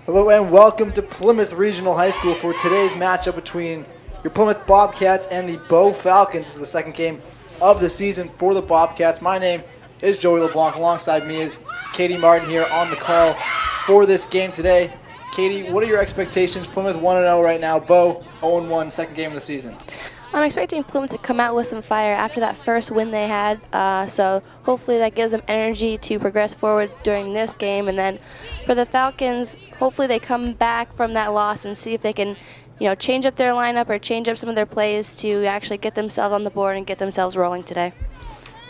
Hello and welcome to Plymouth Regional High School for today's matchup between your Plymouth Bobcats and the Bow Falcons. This is the second game of the season for the Bobcats. My name is Joey LeBlanc. Alongside me is Katie Martin here on the call for this game today. Katie, what are your expectations? Plymouth 1-0 right now. Bow 0-1, second game of the season. I'm expecting Plymouth to come out with some fire after that first win they had, so hopefully that gives them energy to progress forward during this game. And then for the Falcons, hopefully they come back from that loss and see if they can, change up their lineup or change up some of their plays to actually get themselves on the board and get themselves rolling today.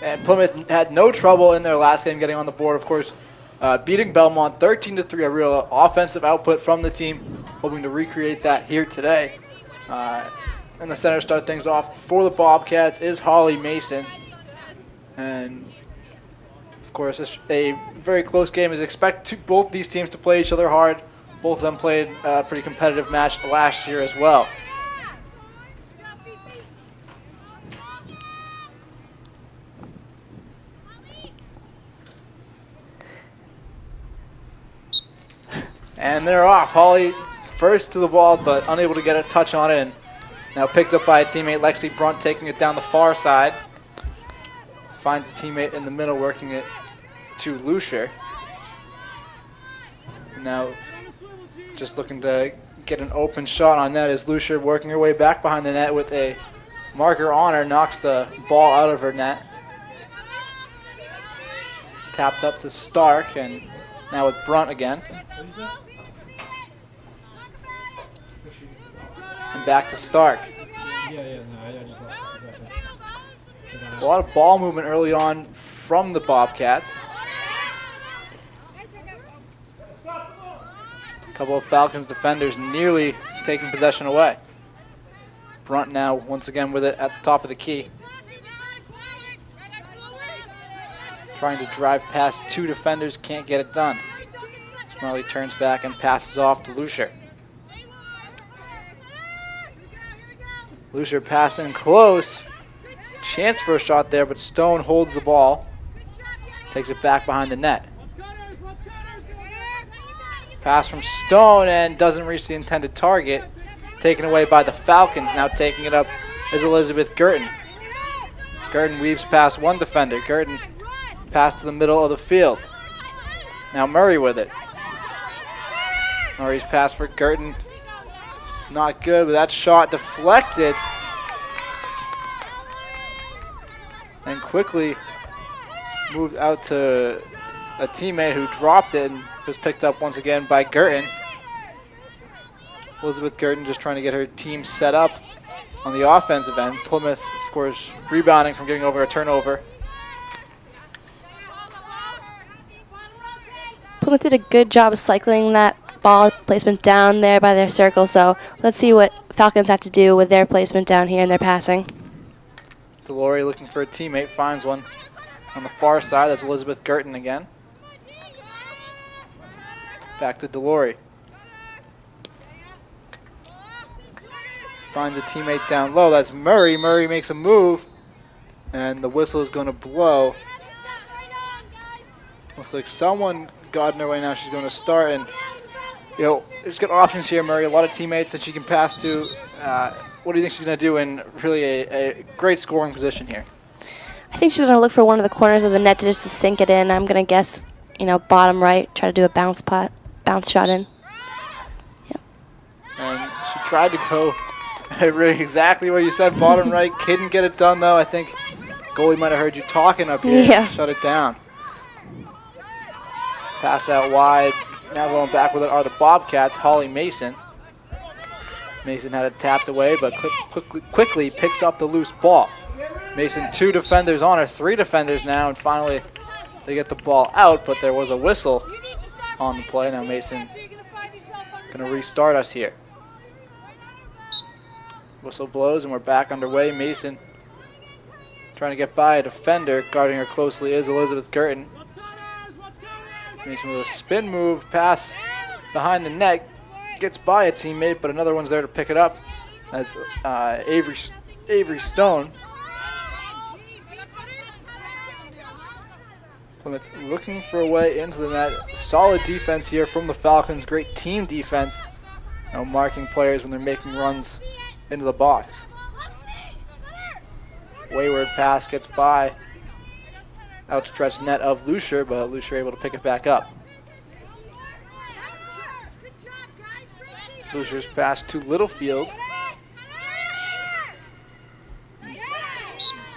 And Plymouth had no trouble in their last game getting on the board, of course, beating Belmont 13-3, a real offensive output from the team, hoping to recreate that here today. In the center, start things off for the Bobcats is Holly Mason. And, of course, it's a very close game. As expect both these teams to play each other hard. Both of them played a pretty competitive match last year as well. And they're off. Holly first to the ball, but unable to get a touch on it. And now picked up by a teammate, Lexi Brunt, taking it down the far side. Finds a teammate in the middle, working it to Lucier. Now just looking to get an open shot on net as Lucier working her way back behind the net with a marker on her, knocks the ball out of her net. Tapped up to Stark, and now with Brunt again. And back to Stark. A lot of ball movement early on from the Bobcats. A couple of Falcons defenders nearly taking possession away. Brunt now once again with it at the top of the key. Trying to drive past two defenders, can't get it done. Smiley turns back and passes off to Lucier. Lucier passing close. Chance for a shot there, but Stone holds the ball. Takes it back behind the net. Pass from Stone and doesn't reach the intended target. Taken away by the Falcons. Now taking it up is Elizabeth Gurton. Gurton weaves past one defender. Gurton pass to the middle of the field. Now Murray with it. Murray's pass for Gurton. Not good, but that shot deflected. And quickly moved out to a teammate who dropped it and was picked up once again by Gurton. Elizabeth Gurton just trying to get her team set up on the offensive end. Plymouth, of course, rebounding from getting over a turnover. Plymouth did a good job of cycling that ball placement down there by their circle, so let's see what Falcons have to do with their placement down here and their passing. Delory looking for a teammate, finds one on the far side. That's Elizabeth Gurton again. Back to Delory. Finds a teammate down low. That's Murray. Murray makes a move, and the whistle is going to blow. Looks like someone got in her way now. She's going to start, and there's good options here, Murray. A lot of teammates that she can pass to. What do you think she's going to do in really a great scoring position here? I think she's going to look for one of the corners of the net to just to sink it in. I'm going to guess, bottom right, try to do a bounce shot in. Yep. And she tried to go really exactly what you said, bottom right. Couldn't get it done, though. I think goalie might have heard you talking up here. Yeah. Shut it down. Pass out wide. Now going back with it are the Bobcats, Holly Mason. Mason had it tapped away, but quickly picks up the loose ball. Mason, two defenders on her, three defenders now, and finally they get the ball out, but there was a whistle on the play. Now Mason going to restart us here. Whistle blows, and we're back underway. Mason trying to get by a defender. Guarding her closely is Elizabeth Gurton. Mason with a spin move, pass behind the net. Gets by a teammate, but another one's there to pick it up. That's Avery Stone. Plymouth looking for a way into the net. Solid defense here from the Falcons. Great team defense. Marking players when they're making runs into the box. Wayward pass gets by. Outstretched net of Lucier, but Lucier able to pick it back up. Lucier's pass to Littlefield.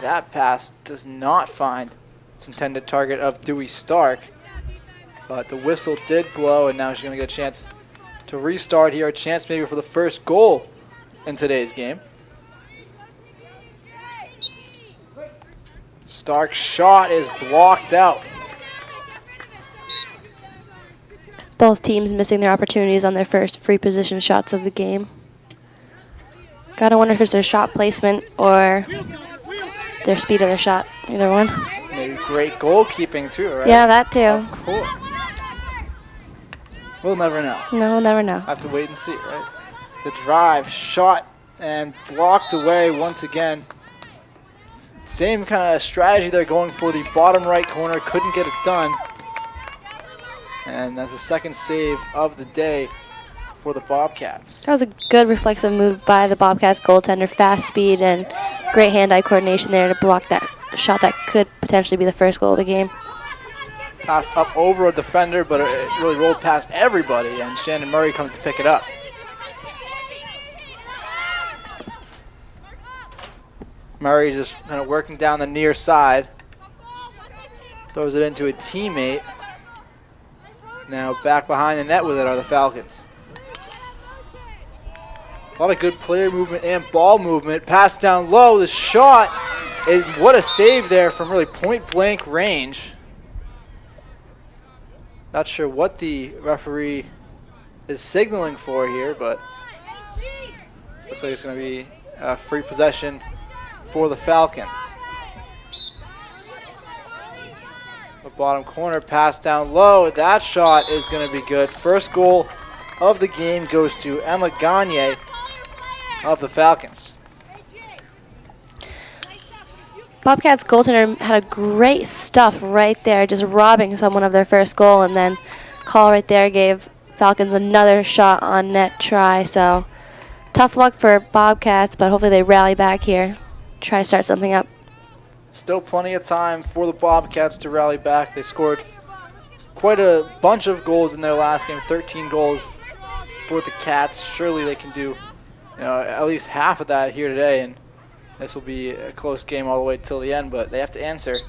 That pass does not find its intended target of Dewey Stark, but the whistle did blow, and now she's going to get a chance to restart here, a chance maybe for the first goal in today's game. Stark's shot is blocked out. Both teams missing their opportunities on their first free position shots of the game. Gotta wonder if it's their shot placement or their speed of their shot, either one. Maybe great goalkeeping too, right? Yeah, that too. Of course. We'll never know. No, we'll never know. Have to wait and see, right? The drive, shot, and blocked away once again. Same kind of strategy they're going for. The bottom right corner, couldn't get it done. And that's the second save of the day for the Bobcats. That was a good reflexive move by the Bobcats goaltender. Fast speed and great hand-eye coordination there to block that shot that could potentially be the first goal of the game. Passed up over a defender, but it really rolled past everybody, and Shannon Murray comes to pick it up. Murray just kind of working down the near side. Throws it into a teammate. Now back behind the net with it are the Falcons. A lot of good player movement and ball movement. Pass down low. The shot is, what a save there from really point blank range. Not sure what the referee is signaling for here, but looks like it's going to be a free possession for the Falcons. The bottom corner, pass down low. That shot is going to be good. First goal of the game goes to Emma Gagne of the Falcons. Bobcats goaltender had a great stuff right there, just robbing someone of their first goal, and then call right there gave Falcons another shot on net try. So tough luck for Bobcats, but hopefully they rally back here, try to start something up. Still plenty of time for the Bobcats to rally back. They scored quite a bunch of goals in their last game, 13 goals for the Cats. Surely they can do at least half of that here today, and this will be a close game all the way till the end, but they have to answer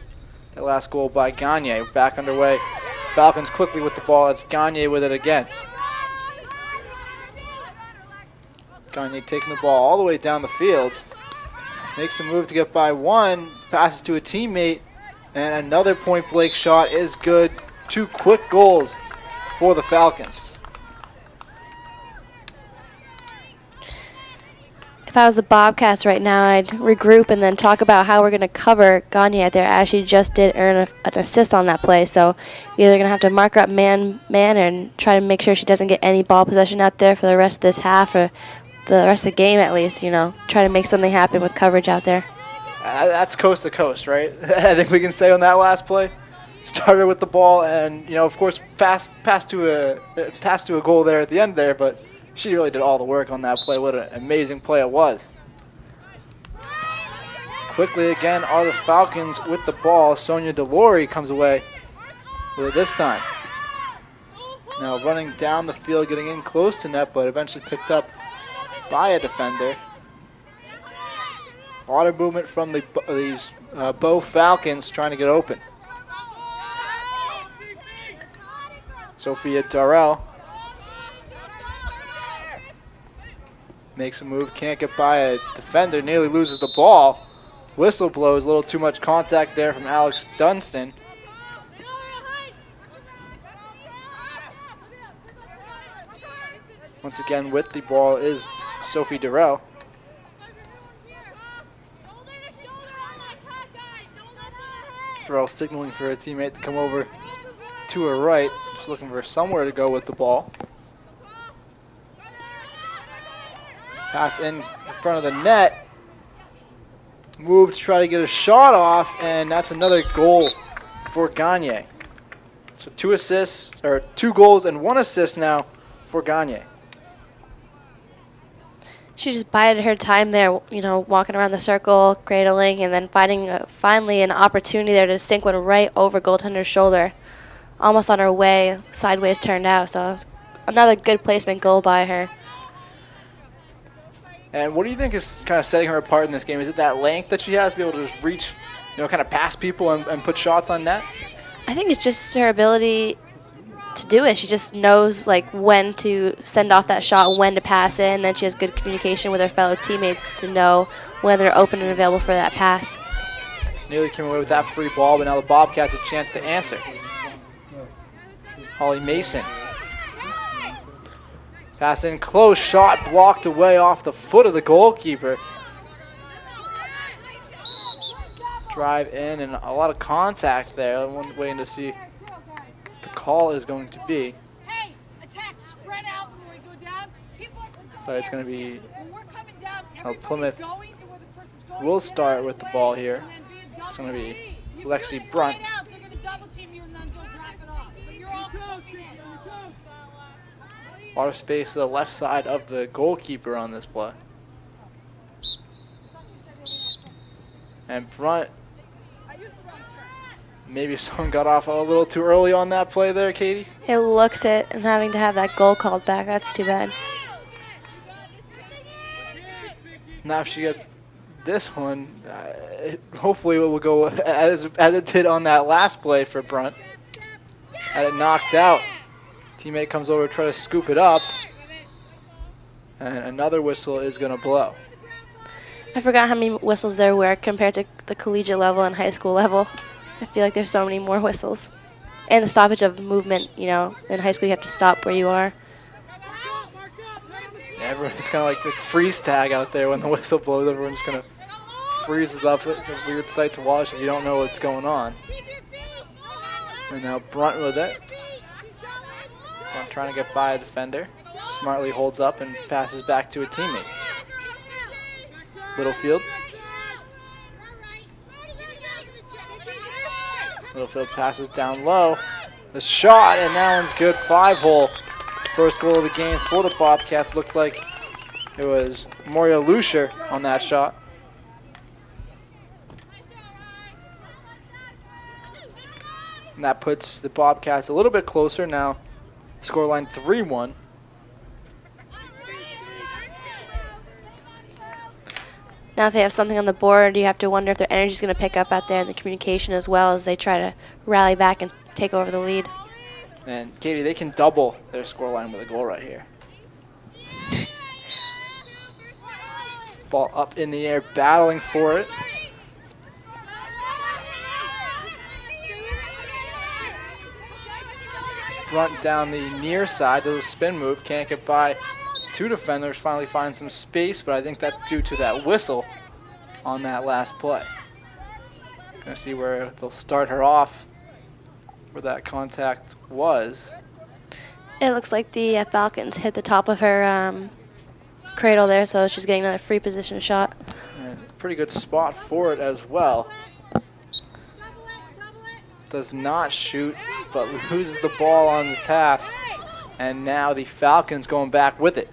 that last goal by Gagne. Back underway. Falcons quickly with the ball. It's Gagne with it again. Gagne taking the ball all the way down the field. Makes a move to get by one. Passes to a teammate. And another point blank shot is good. 2 quick goals for the Falcons. If I was the Bobcats right now, I'd regroup and then talk about how we're going to cover Gagne out there, as she just did earn an assist on that play. So either going to have to mark her up man and try to make sure she doesn't get any ball possession out there for the rest of this half, or the rest of the game at least, try to make something happen with coverage out there. That's coast to coast, right? I think we can say on that last play. Started with the ball and, of course, pass to a goal there at the end there, but she really did all the work on that play. What an amazing play it was. Quickly again are the Falcons with the ball. Sonia DeLaurie comes away with it this time. Now running down the field, getting in close to net, but eventually picked up by a defender. A lot of movement from these Bow Falcons trying to get open. Sophia Darrell makes a move, can't get by a defender, nearly loses the ball. Whistle blows, a little too much contact there from Alex Dunstan. Once again with the ball is Sophie Darrell. Darrell signaling for a teammate to come over to her right, just looking for somewhere to go with the ball. Pass in front of the net. Move to try to get a shot off, and that's another goal for Gagne. So 2 assists, or 2 goals and 1 assist now for Gagne. She just bided her time there, you know, walking around the circle, cradling, and then finding finally an opportunity there to sink one right over goaltender's shoulder. Almost on her way, sideways turned out. So it was another good placement goal by her. And what do you think is kind of setting her apart in this game? Is it that length that she has to be able to just reach, you know, kind of past people and put shots on net? I think it's just her ability to do it. She just knows like when to send off that shot, when to pass it, and then she has good communication with her fellow teammates to know when they're open and available for that pass. Nearly came away with that free ball, but now the Bobcats a chance to answer. Holly Mason. Pass in close, shot blocked away off the foot of the goalkeeper. Drive in and a lot of contact there. I'm waiting to see what the call is going to be. So it's going to be Plymouth will start with the ball here. It's going to be Lexi Brunt. A lot of space to the left side of the goalkeeper on this play. And Brunt, maybe someone got off a little too early on that play there, Katie. It looks it, and having to have that goal called back, that's too bad. Now if she gets this one, hopefully it will go as it did on that last play for Brunt. Had it knocked out. Teammate comes over to try to scoop it up. And another whistle is going to blow. I forgot how many whistles there were compared to the collegiate level and high school level. I feel like there's so many more whistles. And the stoppage of movement, you know, in high school you have to stop where you are. Yeah, it's kind of like a freeze tag out there when the whistle blows. Everyone just kind of freezes up. It's a weird sight to watch if you don't know what's going on. And now Brunt with it. Brunt trying to get by a defender. Smartly holds up and passes back to a teammate. Littlefield. Littlefield passes down low. The shot, and that one's good. 5-hole. First goal of the game for the Bobcats. Looked like it was Moria Lucier on that shot. And that puts the Bobcats a little bit closer now. Scoreline 3-1. Now if they have something on the board, you have to wonder if their energy is going to pick up out there and the communication as well as they try to rally back and take over the lead. And Katie, they can double their scoreline with a goal right here. Ball up in the air, battling for it. Brunt down the near side, does a spin move, can't get by 2 defenders, finally find some space, but I think that's due to that whistle on that last play. Gonna see where they'll start her off, where that contact was. It looks like the Falcons hit the top of her cradle there, so she's getting another free position shot. And pretty good spot for it as well. Does not shoot, but loses the ball on the pass. And now the Falcons going back with it.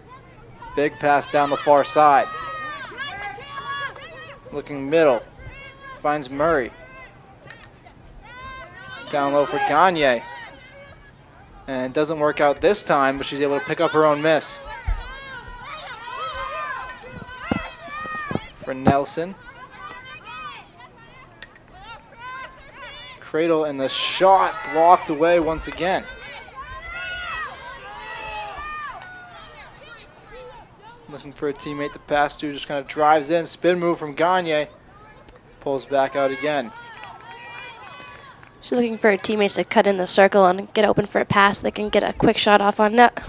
Big pass down the far side. Looking middle. Finds Murray. Down low for Gagne. And doesn't work out this time, but she's able to pick up her own miss. For Nelson. Cradle and the shot blocked away once again. Looking for a teammate to pass to, just kind of drives in. Spin move from Gagne. Pulls back out again. She's looking for her teammates to cut in the circle and get open for a pass so they can get a quick shot off on net.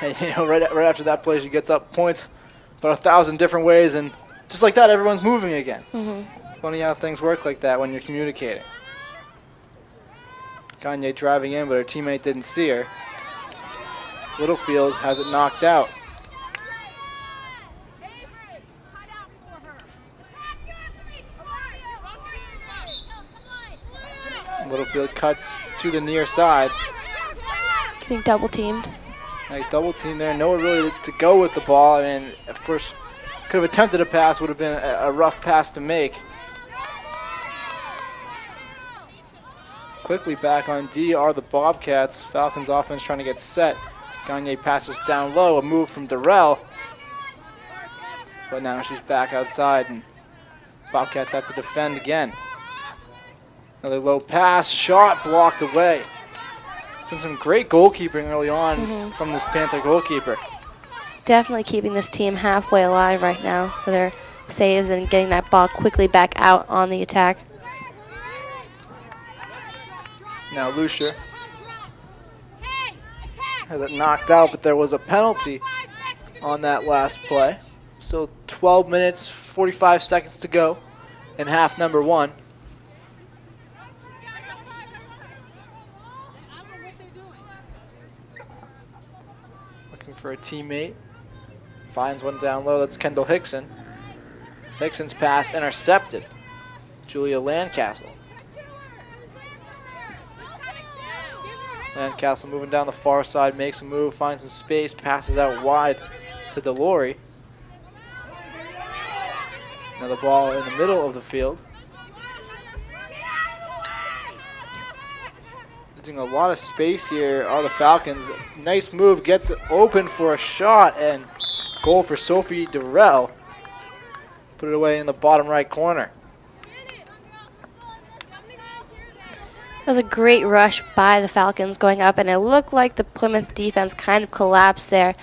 And you know, right after that play, she gets up points about 1,000 different ways, and just like that, everyone's moving again. Funny how things work like that when you're communicating. Gagne driving in, but her teammate didn't see her. Littlefield has it knocked out. Littlefield midfield, cuts to the near side. Getting double teamed. Like double team there, nowhere really to go with the ball. I mean, of course, could have attempted a pass, would have been a rough pass to make. Quickly back on D are the Bobcats. Falcons offense trying to get set. Gagne passes down low, a move from Durrell. But now she's back outside, and Bobcats have to defend again. Another low pass, shot blocked away. Been some great goalkeeping early on from this Panther goalkeeper. Definitely keeping this team halfway alive right now with their saves and getting that ball quickly back out on the attack. Now Lucia has it knocked out, but there was a penalty on that last play. So 12 minutes, 45 seconds to go in half number 1. Looking for a teammate. Finds one down low. That's Kendall Hickson. Hickson's pass intercepted. Julia Landcastle. Landcastle moving down the far side, makes a move, finds some space, passes out wide to Delory. Now the ball in the middle of the field. Using a lot of space here are the Falcons. Nice move, gets it open for a shot, and goal for Sophie Durrell. Put it away in the bottom right corner. That was a great rush by the Falcons going up, and it looked like the Plymouth defense kind of collapsed there.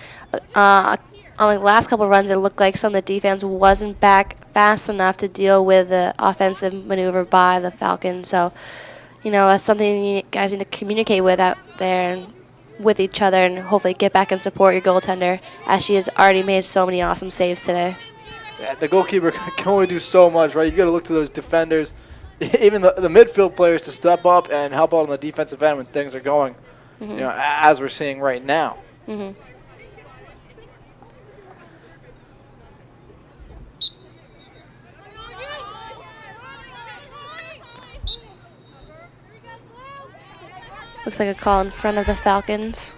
On the last couple runs, it looked like some of the defense wasn't back fast enough to deal with the offensive maneuver by the Falcons. So, that's something you guys need to communicate with out there and with each other, and hopefully get back and support your goaltender, as she has already made so many awesome saves today. Yeah, the goalkeeper can only do so much, right? You got to look to those defenders, even the midfield players, to step up and help out on the defensive end when things are going, as we're seeing right now. Looks like a call in front of the Falcons.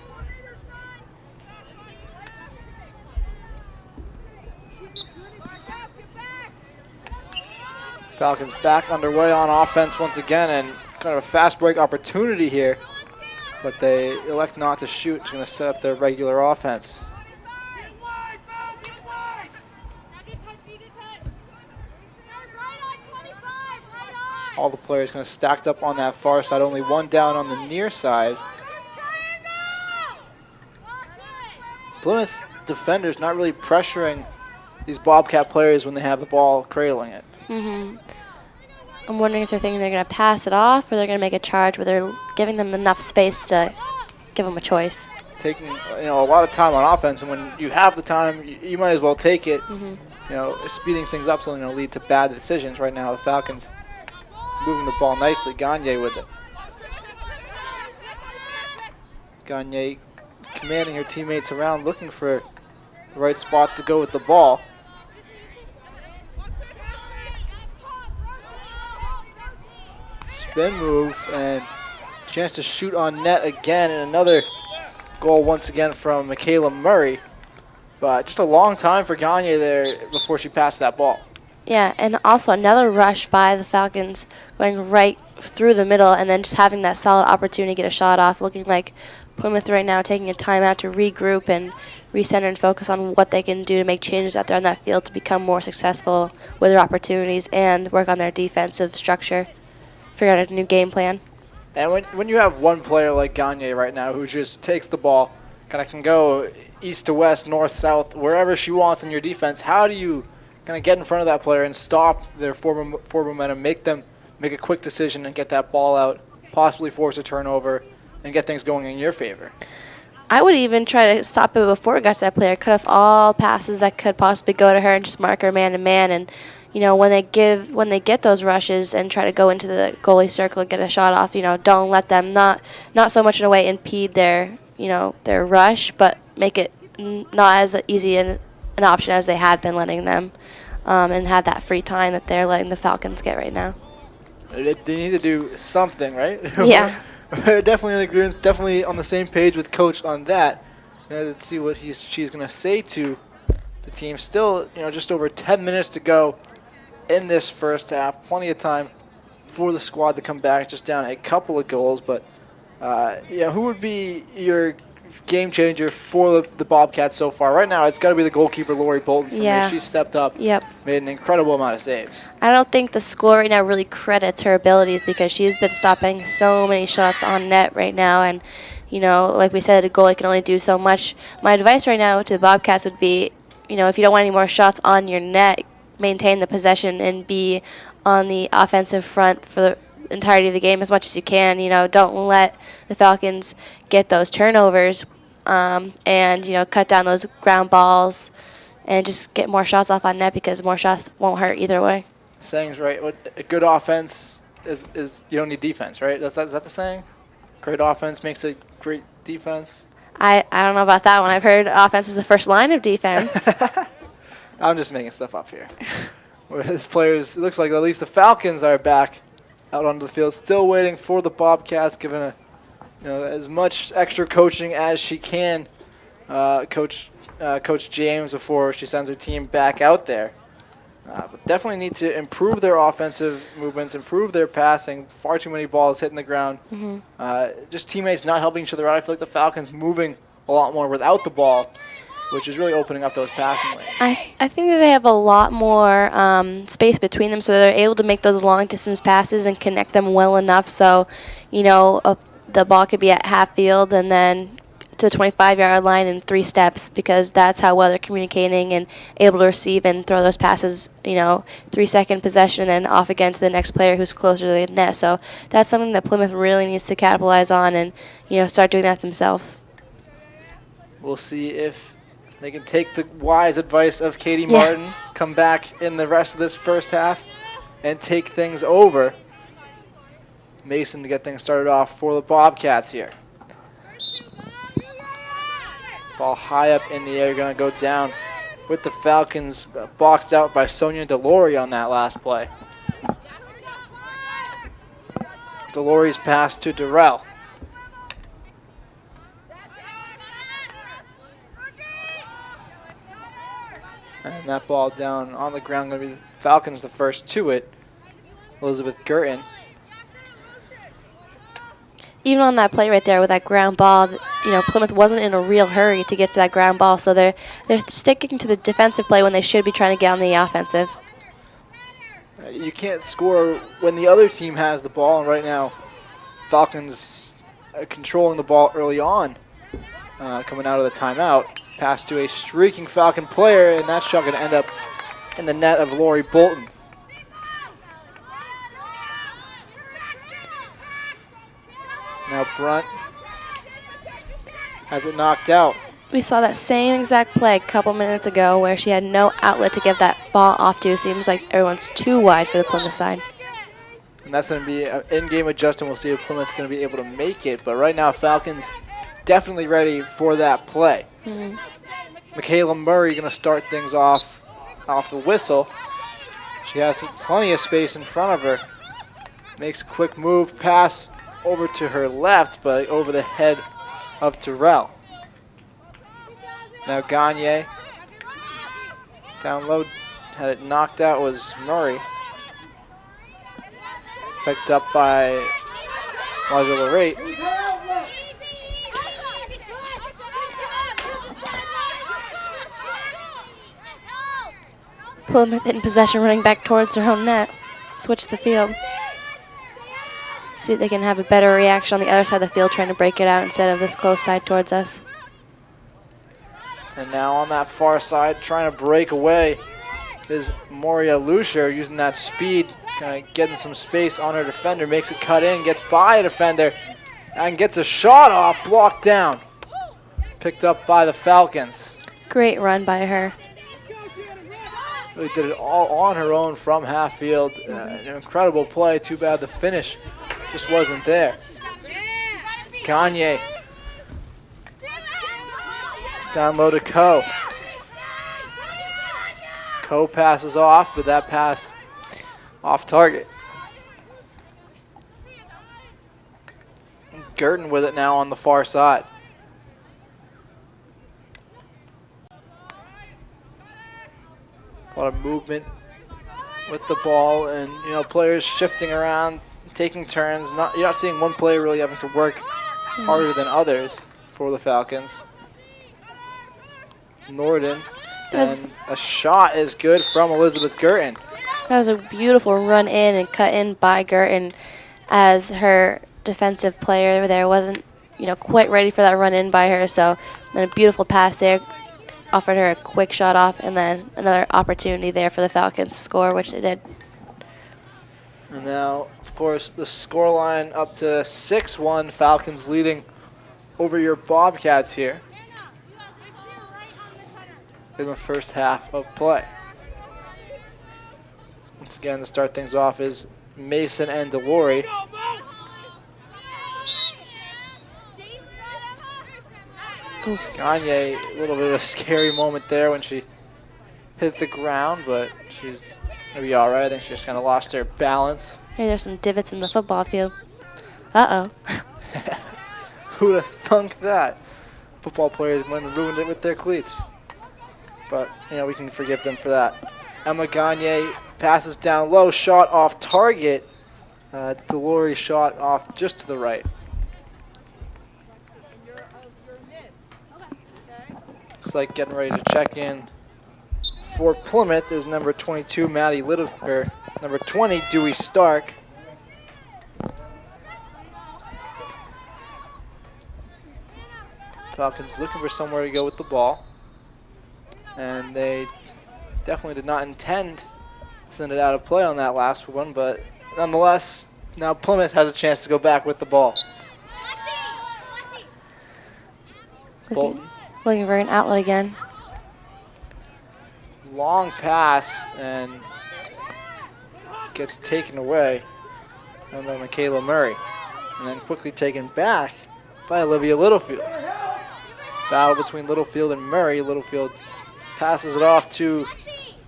Falcons back underway on offense once again, and kind of a fast break opportunity here, but they elect not to shoot. It's going to set up their regular offense. All the players kind of stacked up on that far side, only one down on the near side. Plymouth defenders not really pressuring these Bobcat players when they have the ball cradling it. I'm wondering if they're thinking they're going to pass it off, or they're going to make a charge where they're giving them enough space to give them a choice. Taking a lot of time on offense, and when you have the time, you might as well take it. Speeding things up is only going to lead to bad decisions. Right now, the Falcons moving the ball nicely. Gagne with it. Gagne commanding her teammates around, looking for the right spot to go with the ball. Spin move and chance to shoot on net again, and another goal once again from Michaela Murray. But just a long time for Gagne there before she passed that ball. Yeah, and also another rush by the Falcons going right through the middle, and then just having that solid opportunity to get a shot off, looking like Plymouth right now taking a timeout to regroup and recenter and focus on what they can do to make changes out there on that field to become more successful with their opportunities and work on their defensive structure, figure out a new game plan. And when you have one player like Gagne right now who just takes the ball, kind of can go east to west, north, south, wherever she wants in your defense, how do you kind of get in front of that player and stop their forward momentum, make them make a quick decision and get that ball out, possibly force a turnover, and get things going in your favor? I would even try to stop it before it got to that player, cut off all passes that could possibly go to her and just mark her man to man. And when they get those rushes and try to go into the goalie circle and get a shot off, don't let them not so much in a way impede their rush, but make it not as easy an option as they have been letting them, and have that free time that they're letting the Falcons get right now. They need to do something, right? Yeah. We're definitely in agreement, definitely on the same page with Coach on that. Let's see what she's going to say to the team. Still, just over 10 minutes to go in this first half. Plenty of time for the squad to come back, just down a couple of goals. But, who would be your game changer for the Bobcats so far? Right now, it's got to be the goalkeeper, Lori Bolton. For me. She stepped up, made an incredible amount of saves. I don't think the score right now really credits her abilities because she's been stopping so many shots on net right now. And, like we said, a goalie can only do so much. My advice right now to the Bobcats would be, if you don't want any more shots on your net, maintain the possession and be on the offensive front for the entirety of the game as much as you can. Don't let the Falcons get those turnovers and cut down those ground balls and just get more shots off on net because more shots won't hurt either way. The saying's right. A good offense is you don't need defense, right? Is that the saying? Great offense makes a great defense. I don't know about that one. I've heard offense is the first line of defense. I'm just making stuff up here. His players, it looks like at least the Falcons are back out onto the field, still waiting for the Bobcats, giving as much extra coaching as she can. Coach James before she sends her team back out there. But definitely need to improve their offensive movements, improve their passing. Far too many balls hitting the ground. Just teammates not helping each other out. I feel like the Falcons moving a lot more without the ball, which is really opening up those passing lanes. I think that they have a lot more space between them, so they're able to make those long-distance passes and connect them well enough so, the ball could be at half field and then to the 25-yard line in 3 steps because that's how well they're communicating and able to receive and throw those passes, 3-second possession and then off again to the next player who's closer to the net. So that's something that Plymouth really needs to capitalize on and, start doing that themselves. We'll see if they can take the wise advice of Katie Martin, come back in the rest of this first half, and take things over. Mason to get things started off for the Bobcats here. Ball high up in the air, going to go down with the Falcons, boxed out by Sonia Delory on that last play. Delory's pass to Durrell. And that ball down on the ground, going to be the Falcons the first to it. Elizabeth Gurton. Even on that play right there with that ground ball, Plymouth wasn't in a real hurry to get to that ground ball, so they're sticking to the defensive play when they should be trying to get on the offensive. You can't score when the other team has the ball, and right now Falcons are controlling the ball early on, coming out of the timeout. Pass to a streaking Falcon player, and that shot going to end up in the net of Lori Bolton. Now Brunt has it knocked out. We saw that same exact play a couple minutes ago where she had no outlet to get that ball off to. It seems like everyone's too wide for the Plymouth side. And that's going to be an in-game adjustment. We'll see if Plymouth's going to be able to make it. But right now, Falcons definitely ready for that play. Michaela Murray going to start things off the whistle. She has plenty of space in front of her. Makes a quick move, pass over to her left, but over the head of Durrell. Now Gagne. Down low, had it knocked out was Murray. Picked up by Liza Lorate. Plymouth in possession, running back towards their own net. Switch the field. See if they can have a better reaction on the other side of the field, trying to break it out instead of this close side towards us. And now on that far side, trying to break away is Moria Lucier, using that speed, kind of getting some space on her defender, makes it cut in, gets by a defender, and gets a shot off, blocked down. Picked up by the Falcons. Great run by her. Really did it all on her own from half field. An incredible play. Too bad the finish just wasn't there. Gagne. Down low to Coe. Coe passes off, but that pass off target. Girton with it now on the far side. A lot of movement with the ball, and players shifting around, taking turns. You're not seeing one player really having to work harder than others for the Falcons. Norden, and a shot is good from Elizabeth Girton. That was a beautiful run in and cut in by Girton, as her defensive player there wasn't, quite ready for that run in by her. So then a beautiful pass there offered her a quick shot off, and then another opportunity there for the Falcons to score, which they did. And now, of course, the scoreline up to 6-1. Falcons leading over your Bobcats here in the first half of play. Once again, to start things off is Mason and Delory. Gagne, a little bit of a scary moment there when she hit the ground, but she's going to be all right. I think she just kind of lost her balance. Hey, there's some divots in the football field. Uh-oh. Who would have thunk that? Football players went and ruined it with their cleats. But, we can forgive them for that. Emma Gagne passes down low, shot off target. Delory shot off just to the right. Looks like getting ready to check in for Plymouth is number 22, Maddie Littlefield, number 20, Dewey Stark. Falcons looking for somewhere to go with the ball. And they definitely did not intend to send it out of play on that last one, but nonetheless, now Plymouth has a chance to go back with the ball. Bolton. Looking for an outlet again. Long pass and gets taken away by Michaela Murray. And then quickly taken back by Olivia Littlefield. Battle between Littlefield and Murray. Littlefield passes it off to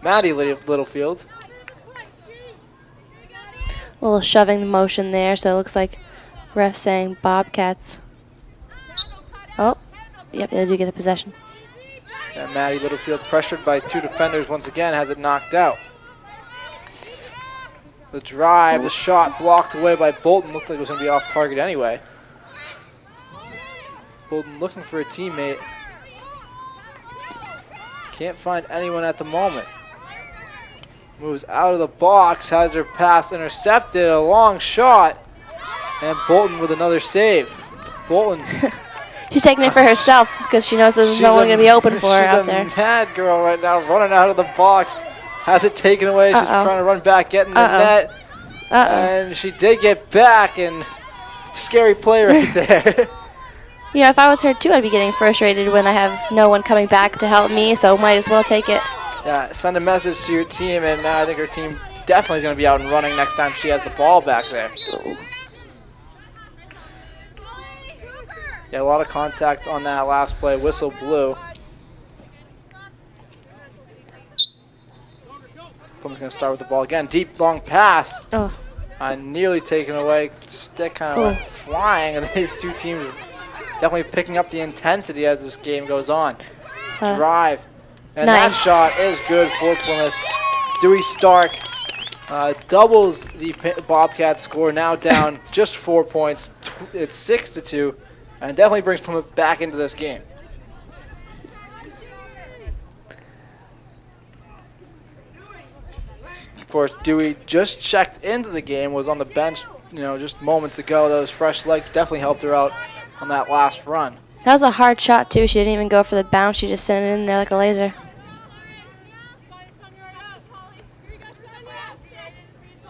Maddie Littlefield. A little shoving motion there, so it looks like ref saying Bobcats. Oh, yep, they do get the possession. And Maddie Littlefield, pressured by two defenders once again, has it knocked out. The drive, the shot blocked away by Bolton. Looked like it was going to be off target anyway. Bolton looking for a teammate. Can't find anyone at the moment. Moves out of the box, has her pass intercepted, a long shot, and Bolton with another save. Bolton. She's taking it for herself because she knows there's no one going to be open for her out there. She's a mad girl right now, running out of the box. Has it taken away. She's trying to run back, get in the net. And she did get back, and scary play right there. If I was her too, I'd be getting frustrated when I have no one coming back to help me, so might as well take it. Yeah, send a message to your team, and I think her team definitely is going to be out and running next time she has the ball back there. Ooh. Yeah, a lot of contact on that last play. Whistle blew. Plymouth's going to start with the ball again. Deep, long pass. Oh. Nearly taken away. Stick kind of went flying, and these two teams definitely picking up the intensity as this game goes on. Drive. And nice. That shot is good for Plymouth. Dewey Stark doubles the Bobcats score, now down just 4 points. It's 6-2, and definitely brings Plymouth back into this game. Of course, Dewey just checked into the game, was on the bench, just moments ago. Those fresh legs definitely helped her out on that last run. That was a hard shot, too. She didn't even go for the bounce. She just sent it in there like a laser.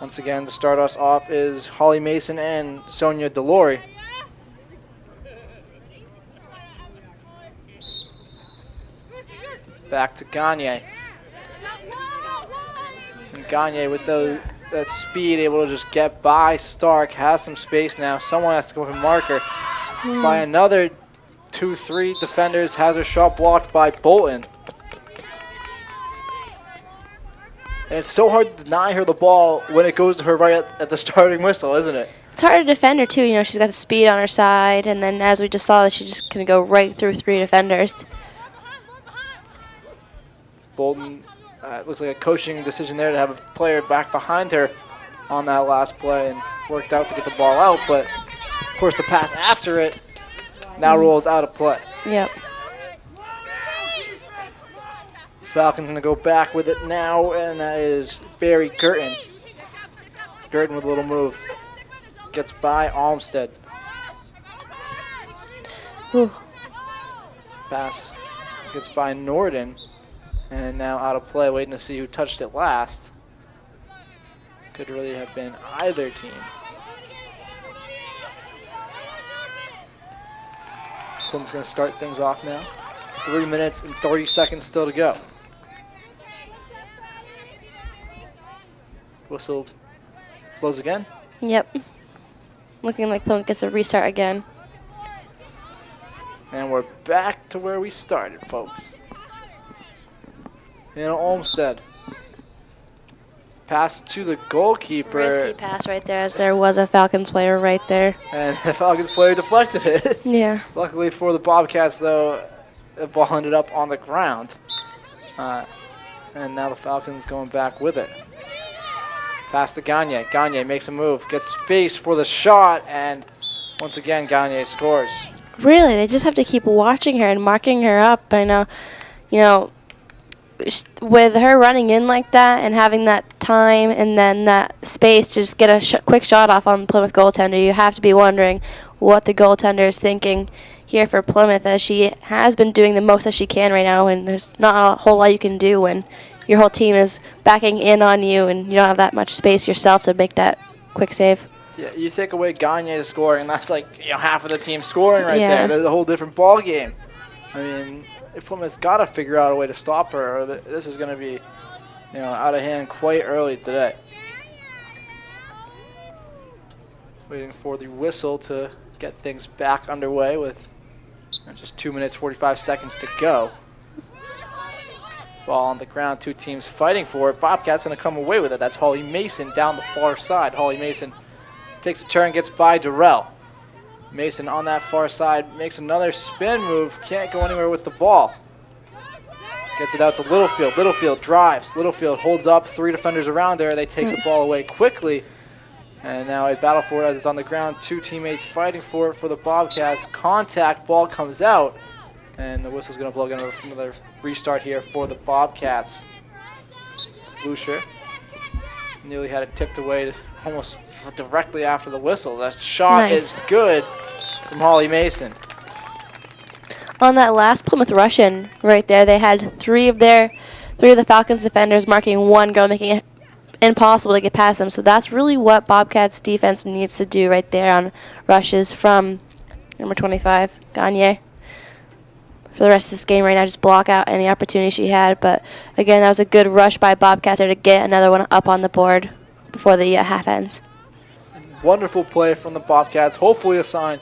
Once again, to start us off is Holly Mason and Sonia Delory. Back to Gagne. And Gagne with that speed, able to just get by Stark, has some space now. Someone has to go up and mark her. It's by another 2-3 defenders, has her shot blocked by Bolton. And it's so hard to deny her the ball when it goes to her right at the starting whistle, isn't it? it's hard to defend her, too. You know, she's got the speed on her side, and then as we just saw, she's just going to go right through 3 defenders. Bolton, it looks like a coaching decision there to have a player back behind her on that last play, and worked out to get the ball out, but of course the pass after it now rolls out of play. Yep. Falcons gonna go back with it now, and that is Barry Girton. Girton with a little move. Gets by Olmsted. Ooh. Pass gets by Norden, and now out of play, waiting to see who touched it last. Could really have been either team. Plymouth's going to start things off now. 3 minutes and 30 seconds still to go. Whistle blows again. Yep. Looking like Plymouth gets a restart again. And we're back to where we started, folks. Hannah Olmsted. Pass to the goalkeeper. Risky pass right there, as there was a Falcons player right there. And the Falcons player deflected it. Yeah. Luckily for the Bobcats, though, the ball ended up on the ground. And now the Falcons going back with it. Pass to Gagne. Gagne makes a move, gets space for the shot, and once again, Gagne scores. Really, they just have to keep watching her and marking her up. I know, you know, with her running in like that and having that time and then that space to just get a quick shot off on Plymouth goaltender, you have to be wondering what the goaltender is thinking here for Plymouth, as she has been doing the most that she can right now, and there's not a whole lot you can do when your whole team is backing in on you and you don't have that much space yourself to make that quick save. Yeah, you take away Gagne's scoring, and that's like, you know, half of the team scoring right Yeah. there. There's a whole different ball game. I mean, Plymouth's got to figure out a way to stop her, or this is going to be, you know, out of hand quite early today. Waiting for the whistle to get things back underway with just 2 minutes, 45 seconds to go. Ball on the ground, two teams fighting for it. Bobcats going to come away with it. That's Holly Mason down the far side. Holly Mason takes a turn, gets by Durrell. Mason on that far side makes another spin move. Can't go anywhere with the ball. Gets it out to Littlefield. Littlefield drives. Littlefield holds up. 3 defenders around there. They take the ball away quickly. And now a battle for it as it's on the ground. 2 teammates fighting for it for the Bobcats. Contact, ball comes out. And the whistle's going to blow again with another restart here for the Bobcats. Lucia nearly had it tipped away almost directly after the whistle. That shot is good from Holly Mason. On that last Plymouth Russian right there, they had three of the Falcons defenders marking one girl, making it impossible to get past them. So that's really what Bobcats defense needs to do right there on rushes from number 25, Gagne. For the rest of this game right now, just block out any opportunity she had. But again, that was a good rush by Bobcats there to get another one up on the board before the half ends. Wonderful play from the Bobcats. Hopefully a sign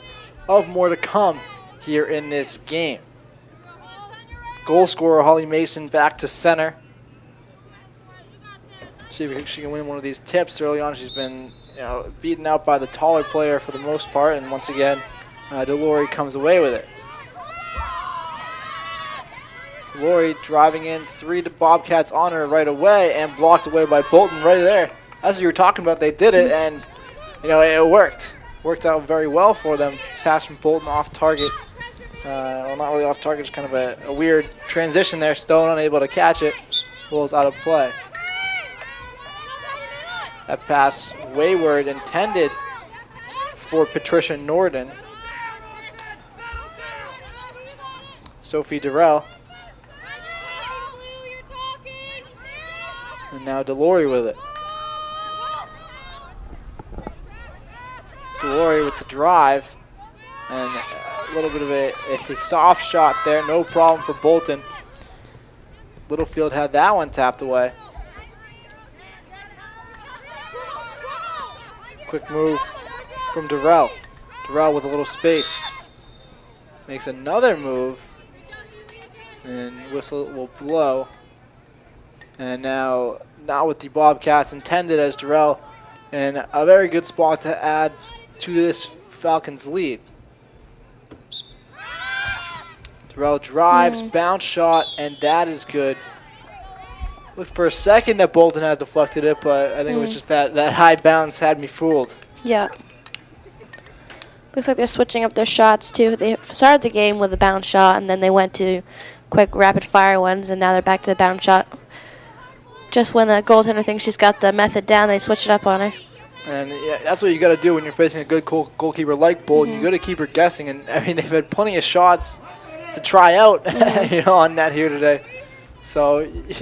of more to come here in this game. Goal scorer Holly Mason back to center. See if she can win one of these tips. Early on, she's been, you know, beaten out by the taller player for the most part, and once again, Delory comes away with it. Delory driving in 3 to Bobcats on her right away and blocked away by Bolton right there. As you were talking about, they did it, and you know, it worked. Worked out very well for them. Pass from Bolton off target. Well, not really off target, just kind of a weird transition there. Stone unable to catch it. Ball's out of play. That pass wayward, intended for Patricia Norden. Sophie Durrell. And now Delory with it. Delory with the drive. And a little bit of a soft shot there. No problem for Bolton. Littlefield had that one tapped away. Quick move from Durrell. Durrell with a little space. Makes another move. And whistle will blow. And now, not with the Bobcats intended, as Durrell in a very good spot to add to this Falcons lead. Terrell drives, bounce shot, and that is good. Looked for a second that Bolton had deflected it, but I think it was just that high bounce had me fooled. Yeah. Looks like they're switching up their shots, too. They started the game with a bounce shot, and then they went to quick rapid-fire ones, and now they're back to the bounce shot. Just when the goaltender thinks she's got the method down, they switch it up on her. And yeah, that's what you got to do when you're facing a good goalkeeper like Bolton. You got to keep her guessing, and I mean they've had plenty of shots to try out, on net here today. So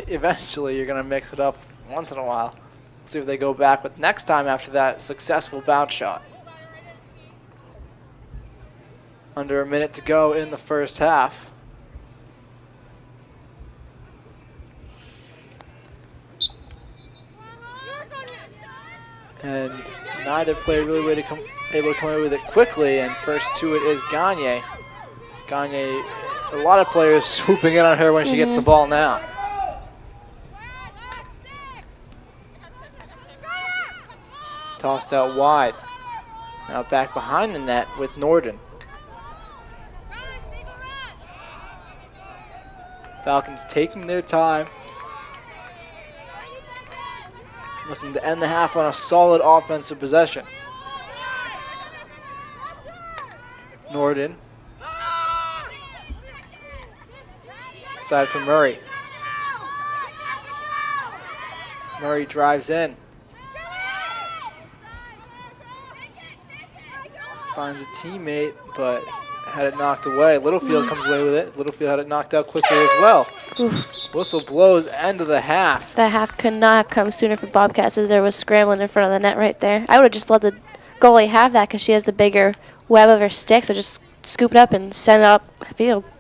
eventually you're gonna mix it up once in a while. See if they go back with next time after that successful bounce shot. Under a minute to go in the first half. And neither player really able to come away with it quickly, and first to it is Gagne. Gagne, a lot of players swooping in on her when she gets the ball now. Tossed out wide. Now back behind the net with Norden. Falcons taking their time. Looking to end the half on a solid offensive possession. Norden. Side for Murray. Murray drives in. Finds a teammate, but had it knocked away. Littlefield comes away with it. Littlefield had it knocked out quickly as well. Oof. Whistle blows, end of the half. That half could not have come sooner for Bobcats as there was scrambling in front of the net right there. I would have just let the goalie have that because she has the bigger web of her stick, so just scoop it up and send it up field.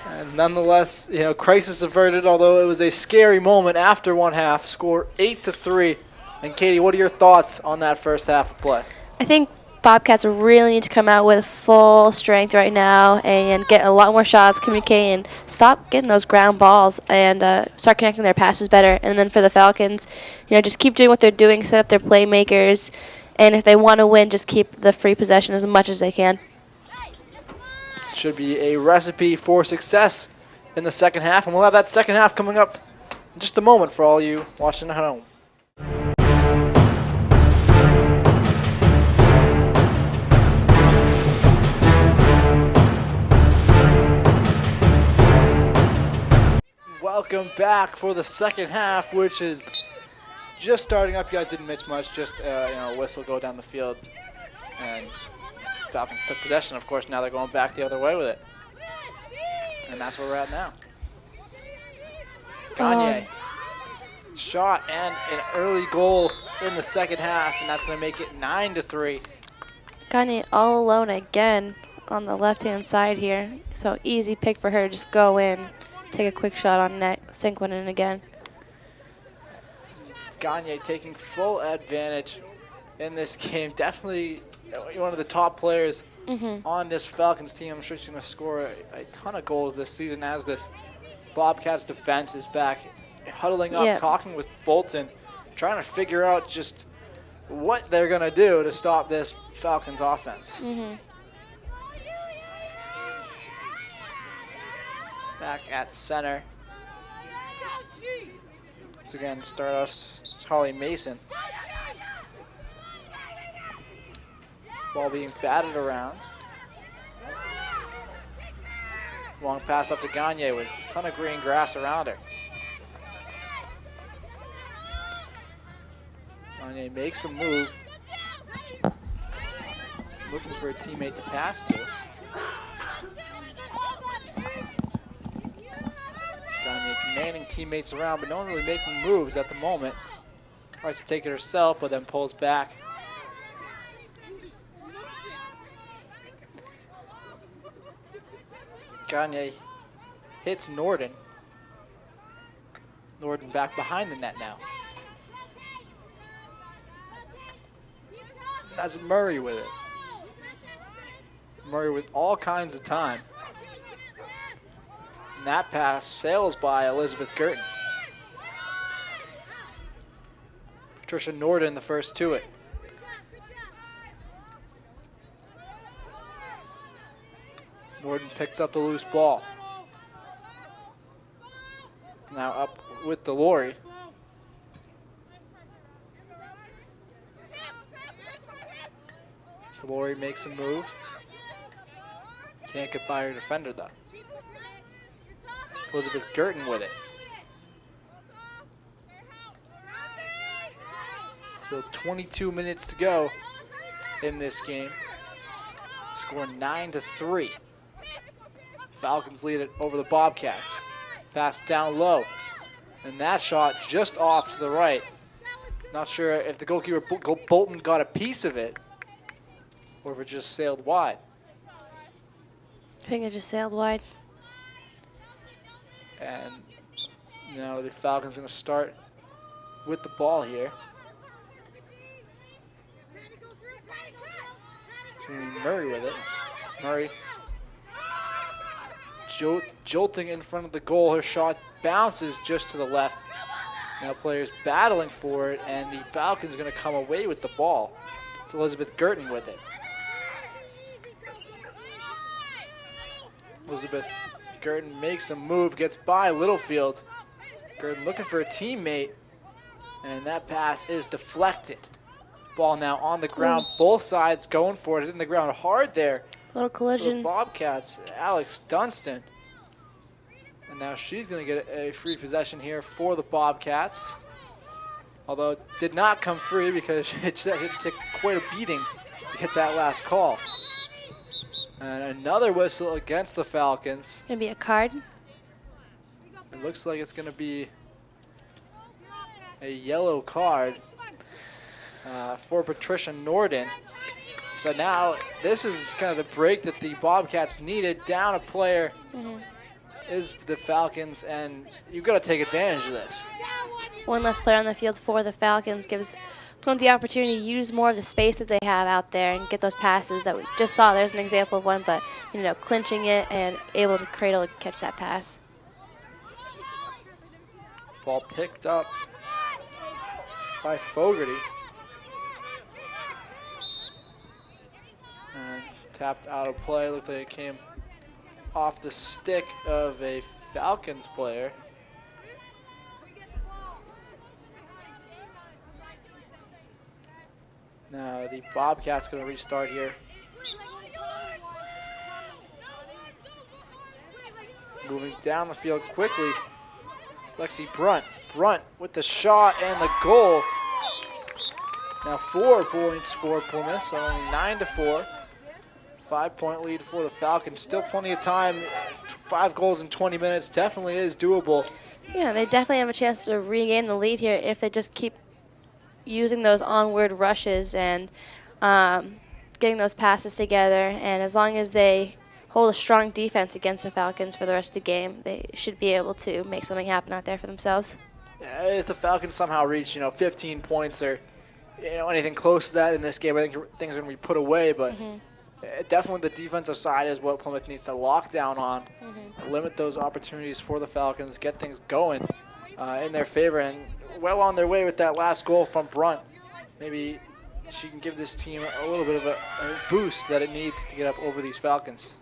And nonetheless, crisis averted, although it was a scary moment after one half. Score 8-3. And Katie, what are your thoughts on that first half of play? I think Bobcats really need to come out with full strength right now and get a lot more shots, communicate, and stop getting those ground balls and start connecting their passes better. And then for the Falcons, just keep doing what they're doing, set up their playmakers, and if they want to win, just keep the free possession as much as they can. Should be a recipe for success in the second half, and we'll have that second half coming up in just a moment for all you watching at home. Welcome back for the second half, which is just starting up. You guys didn't miss much, just a whistle go down the field, and Falcons took possession. Of course, now they're going back the other way with it, and that's where we're at now. Gagne, shot and an early goal in the second half, and that's going to make it 9-3. Gagne all alone again on the left-hand side here, so easy pick for her. Just go in. Take a quick shot on net, sink one in again. Gagne taking full advantage in this game. Definitely one of the top players on this Falcons team. I'm sure she's going to score a ton of goals this season as this Bobcats defense is back huddling up, talking with Bolton, trying to figure out just what they're going to do to stop this Falcons offense. Back at center. Once again, start us, it's Holly Mason. Ball being batted around. Long pass up to Gagne with a ton of green grass around her. Gagne makes a move. Looking for a teammate to pass to. Gagne commanding teammates around, but no one really making moves at the moment. Tries to take it herself, but then pulls back. Gagne hits Norden. Norden back behind the net now. That's Murray with it. Murray with all kinds of time. And that pass sails by Elizabeth Girton. Patricia Norden the first to it. Norden picks up the loose ball. Now up with Delory. Delory makes a move. Can't get by her defender though. Elizabeth Girton with it. So 22 minutes to go in this game. Score 9-3. Falcons lead it over the Bobcats. Pass down low. And that shot just off to the right. Not sure if the goalkeeper Bolton got a piece of it or if it just sailed wide. I think it just sailed wide. And now the Falcons going to start with the ball here. It's going to be Murray with it. Murray jolting in front of the goal. Her shot bounces just to the left. Now players battling for it, and the Falcons are going to come away with the ball. It's Elizabeth Girton with it. Elizabeth Girton makes a move, gets by Littlefield. Girton looking for a teammate, and that pass is deflected. Ball now on the ground. Both sides going for it. In the ground hard there. Little collision. The Bobcats, Alex Dunstan. And now she's going to get a free possession here for the Bobcats. Although it did not come free because it took quite a beating to get that last call. And another whistle against the Falcons. Gonna be a card. It looks like it's going to be a yellow card for Patricia Norden. So now this is kind of the break that the Bobcats needed. Down a player is the Falcons, and you've got to take advantage of this. One less player on the field for the Falcons gives Plymouth the opportunity to use more of the space that they have out there and get those passes that we just saw. There's an example of one, but clinching it and able to cradle and catch that pass. Ball picked up by Fogarty. And tapped out of play. Looked like it came off the stick of a Falcons player. Now the Bobcats going to restart here. Moving down the field quickly. Lexi Brunt. Brunt with the shot and the goal. Now 4 points for Plymouth, so only 9-4. 5-point lead for the Falcons. Still plenty of time. 5 goals in 20 minutes definitely is doable. Yeah, they definitely have a chance to regain the lead here if they just keep using those onward rushes and getting those passes together. And as long as they hold a strong defense against the Falcons for the rest of the game, they should be able to make something happen out there for themselves. Yeah, if the Falcons somehow reach 15 points or anything close to that in this game, I think things are going to be put away. But definitely the defensive side is what Plymouth needs to lock down on, limit those opportunities for the Falcons, get things going in their favor, and well on their way with that last goal from Brunt. Maybe she can give this team a little bit of a boost that it needs to get up over these Falcons.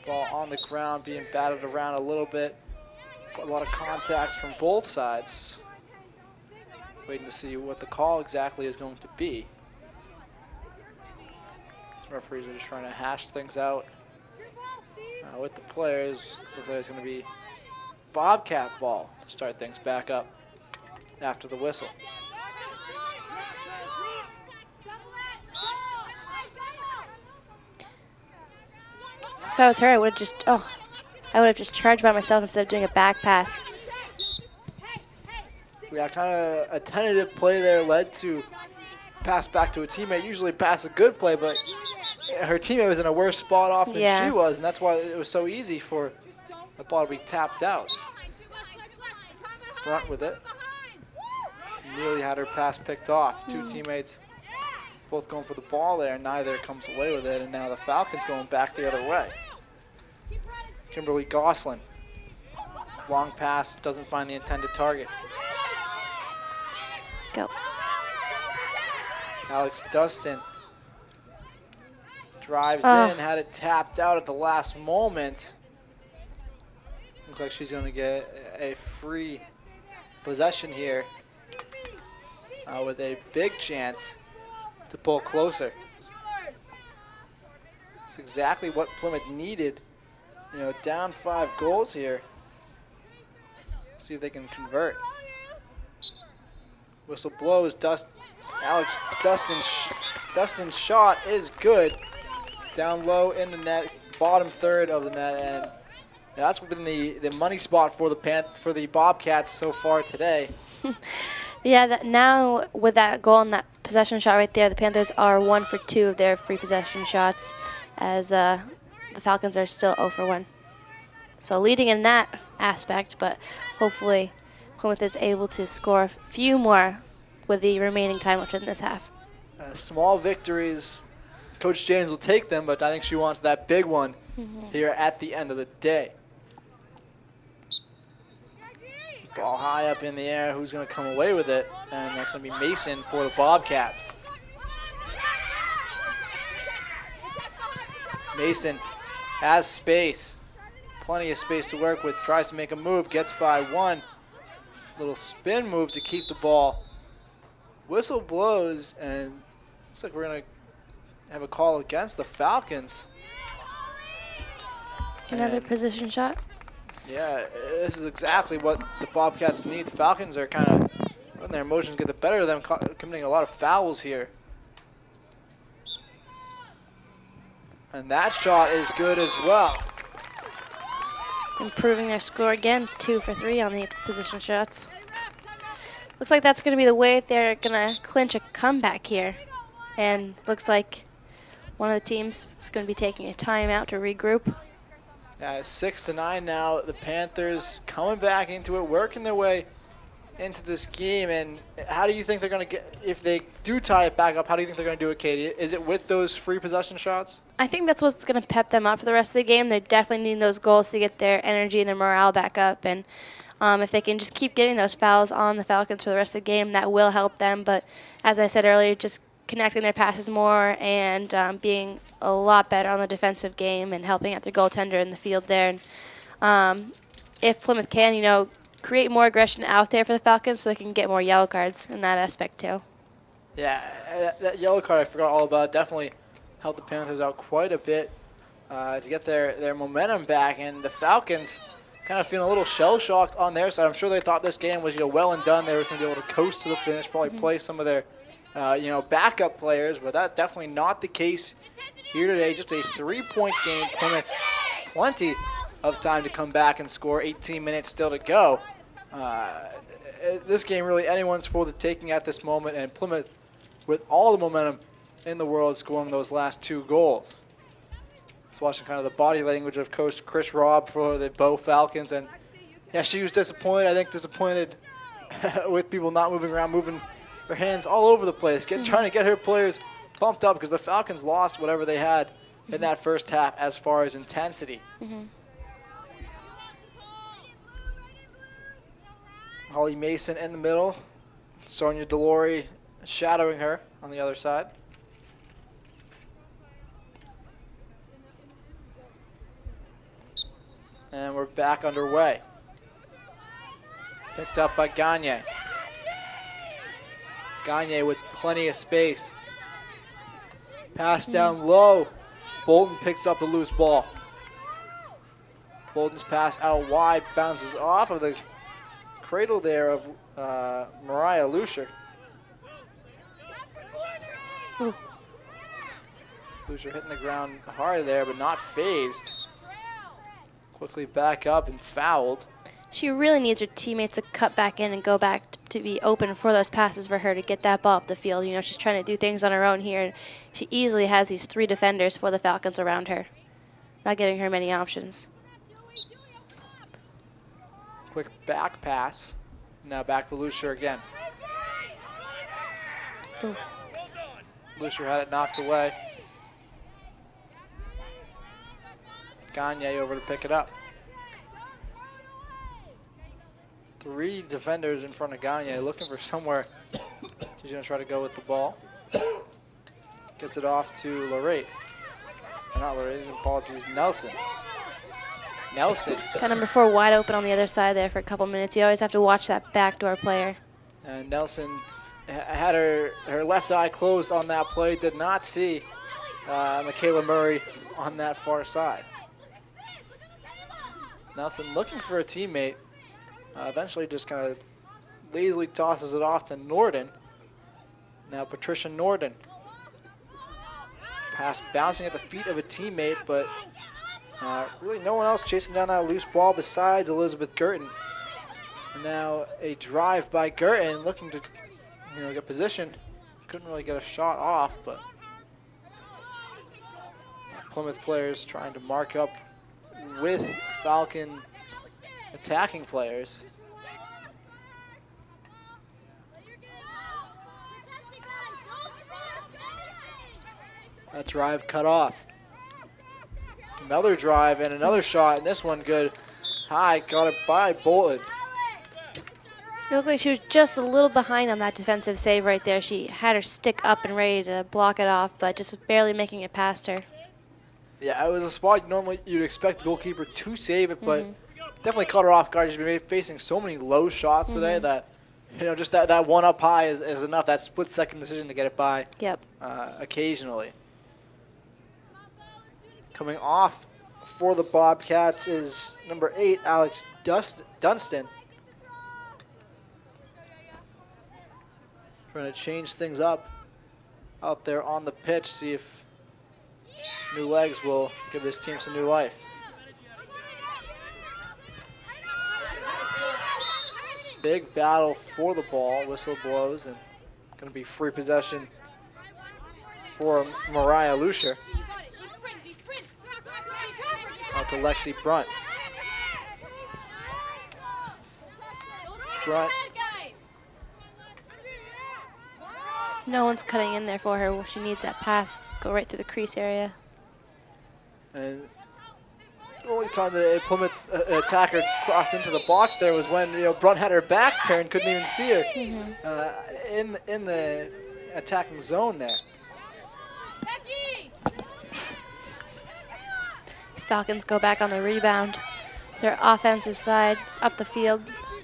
Ball on the ground, being batted around a little bit. A lot of contacts from both sides. Waiting to see what the call exactly is going to be. These referees are just trying to hash things out with the players. Looks like it's going to be Bobcat ball to start things back up after the whistle. If I was her, I would have just charged by myself instead of doing a back pass. Yeah, kind of a tentative play there led to pass back to a teammate. Usually pass a good play, but her teammate was in a worse spot off than she was, and that's why it was so easy for the ball to be tapped out. Brunt with it. Nearly had her pass picked off. Two teammates both going for the ball there. Neither comes away with it, and now the Falcons going back the other way. Kimberly Gosselin. Long pass, doesn't find the intended target. Go. Alex Dustin Drives in, had it tapped out at the last moment. Looks like she's going to get a free possession here with a big chance to pull closer. That's exactly what Plymouth needed. You know, down 5 goals here. See if they can convert. Whistle blows. Dustin's shot is good. Down low in the net, bottom third of the net, and that's been the money spot for the Bobcats so far today. Yeah, now with that goal and that possession shot right there, the Panthers are 1 for 2 of their free possession shots, as the Falcons are still 0 for 1. So leading in that aspect, but hopefully Plymouth is able to score a few more with the remaining time left in this half. Small victories, Coach James will take them, but I think she wants that big one here at the end of the day. Ball high up in the air. Who's going to come away with it? And that's going to be Mason for the Bobcats. Mason has space. Plenty of space to work with. Tries to make a move. Gets by one. Little spin move to keep the ball. Whistle blows, and looks like we're going to have a call against the Falcons. Another position shot. Yeah, this is exactly what the Bobcats need. Falcons are kind of letting their emotions get the better of them, committing a lot of fouls here. And that shot is good as well. Improving their score again, 2 for 3 on the position shots. Looks like that's going to be the way they're going to clinch a comeback here. And looks like one of the teams is going to be taking a timeout to regroup. 6-9 now. The Panthers coming back into it, working their way into this game. And how do you think they're going to get, if they do tie it back up, how do you think they're going to do it, Katie? Is it with those free possession shots? I think that's what's going to pep them up for the rest of the game. They're definitely needing those goals to get their energy and their morale back up. And if they can just keep getting those fouls on the Falcons for the rest of the game, that will help them. But as I said earlier, just connecting their passes more and being a lot better on the defensive game and helping out their goaltender in the field there. And if Plymouth can, create more aggression out there for the Falcons so they can get more yellow cards in that aspect too. Yeah, that yellow card I forgot all about. Definitely helped the Panthers out quite a bit to get their momentum back. And the Falcons kind of feeling a little shell-shocked on their side. I'm sure they thought this game was well and done. They were going to be able to coast to the finish, probably play some of their backup players, but that's definitely not the case here today. Just a 3-point game. Plymouth, plenty of time to come back and score. 18 minutes still to go. This game really anyone's for the taking at this moment, and Plymouth, with all the momentum in the world, scoring those last 2 goals. Just watching kind of the body language of Coach Chris Robb for the Bow Falcons, and yeah, she was disappointed. I think disappointed with people not moving around, moving her hands all over the place, trying to get her players pumped up because the Falcons lost whatever they had in that first half as far as intensity. Holly Mason in the middle. Sonia Delory shadowing her on the other side. And we're back underway. Picked up by Gagne. Gagne with plenty of space. Pass down low. Bolton picks up the loose ball. Bolton's pass out wide, bounces off of the cradle there of Mariah Lucier. Lucier hitting the ground hard there, but not phased. Quickly back up and fouled. She really needs her teammates to cut back in and go back to be open for those passes for her to get that ball up the field. She's trying to do things on her own here, and she easily has these 3 defenders for the Falcons around her, not giving her many options. Quick back pass. Now back to Lucier again. Lucier had it knocked away. Gagne over to pick it up. 3 defenders in front of Gagne, looking for somewhere. She's going to try to go with the ball. Gets it off to Lorette. not Lorenzen, apologies, Nelson. Nelson. Got number 4 wide open on the other side there for a couple minutes. You always have to watch that backdoor player. And Nelson had her left eye closed on that play, did not see Michaela Murray on that far side. Nelson looking for a teammate, eventually just kind of lazily tosses it off to Norden. Now Patricia Norden. Pass bouncing at the feet of a teammate, but really no one else chasing down that loose ball besides Elizabeth Gurton. And now a drive by Gurton looking to get position. Couldn't really get a shot off, but Plymouth players trying to mark up with Falcon attacking players. That drive cut off. Another drive and another shot, and this one good. High, got it by Bolton. It looked like she was just a little behind on that defensive save right there. She had her stick up and ready to block it off, but just barely making it past her. Yeah, it was a spot normally you'd expect the goalkeeper to save it, but definitely caught her off guard. She's been facing so many low shots today that, just that one up high is enough. That split-second decision to get it by. Yep. Occasionally. Coming off for the Bobcats is number 8, Alex Dunstan. Trying to change things up out there on the pitch, see if new legs will give this team some new life. Big battle for the ball, whistle blows, and going to be free possession for Mariah Lucier. Out to Lexi Brunt. Brunt. No one's cutting in there for her. She needs that pass. Go right through the crease area. And the only time that a Plymouth attacker crossed into the box there was when Brunt had her back turned, couldn't even see her in the attacking zone there. These Falcons go back on the rebound. Their offensive side up the field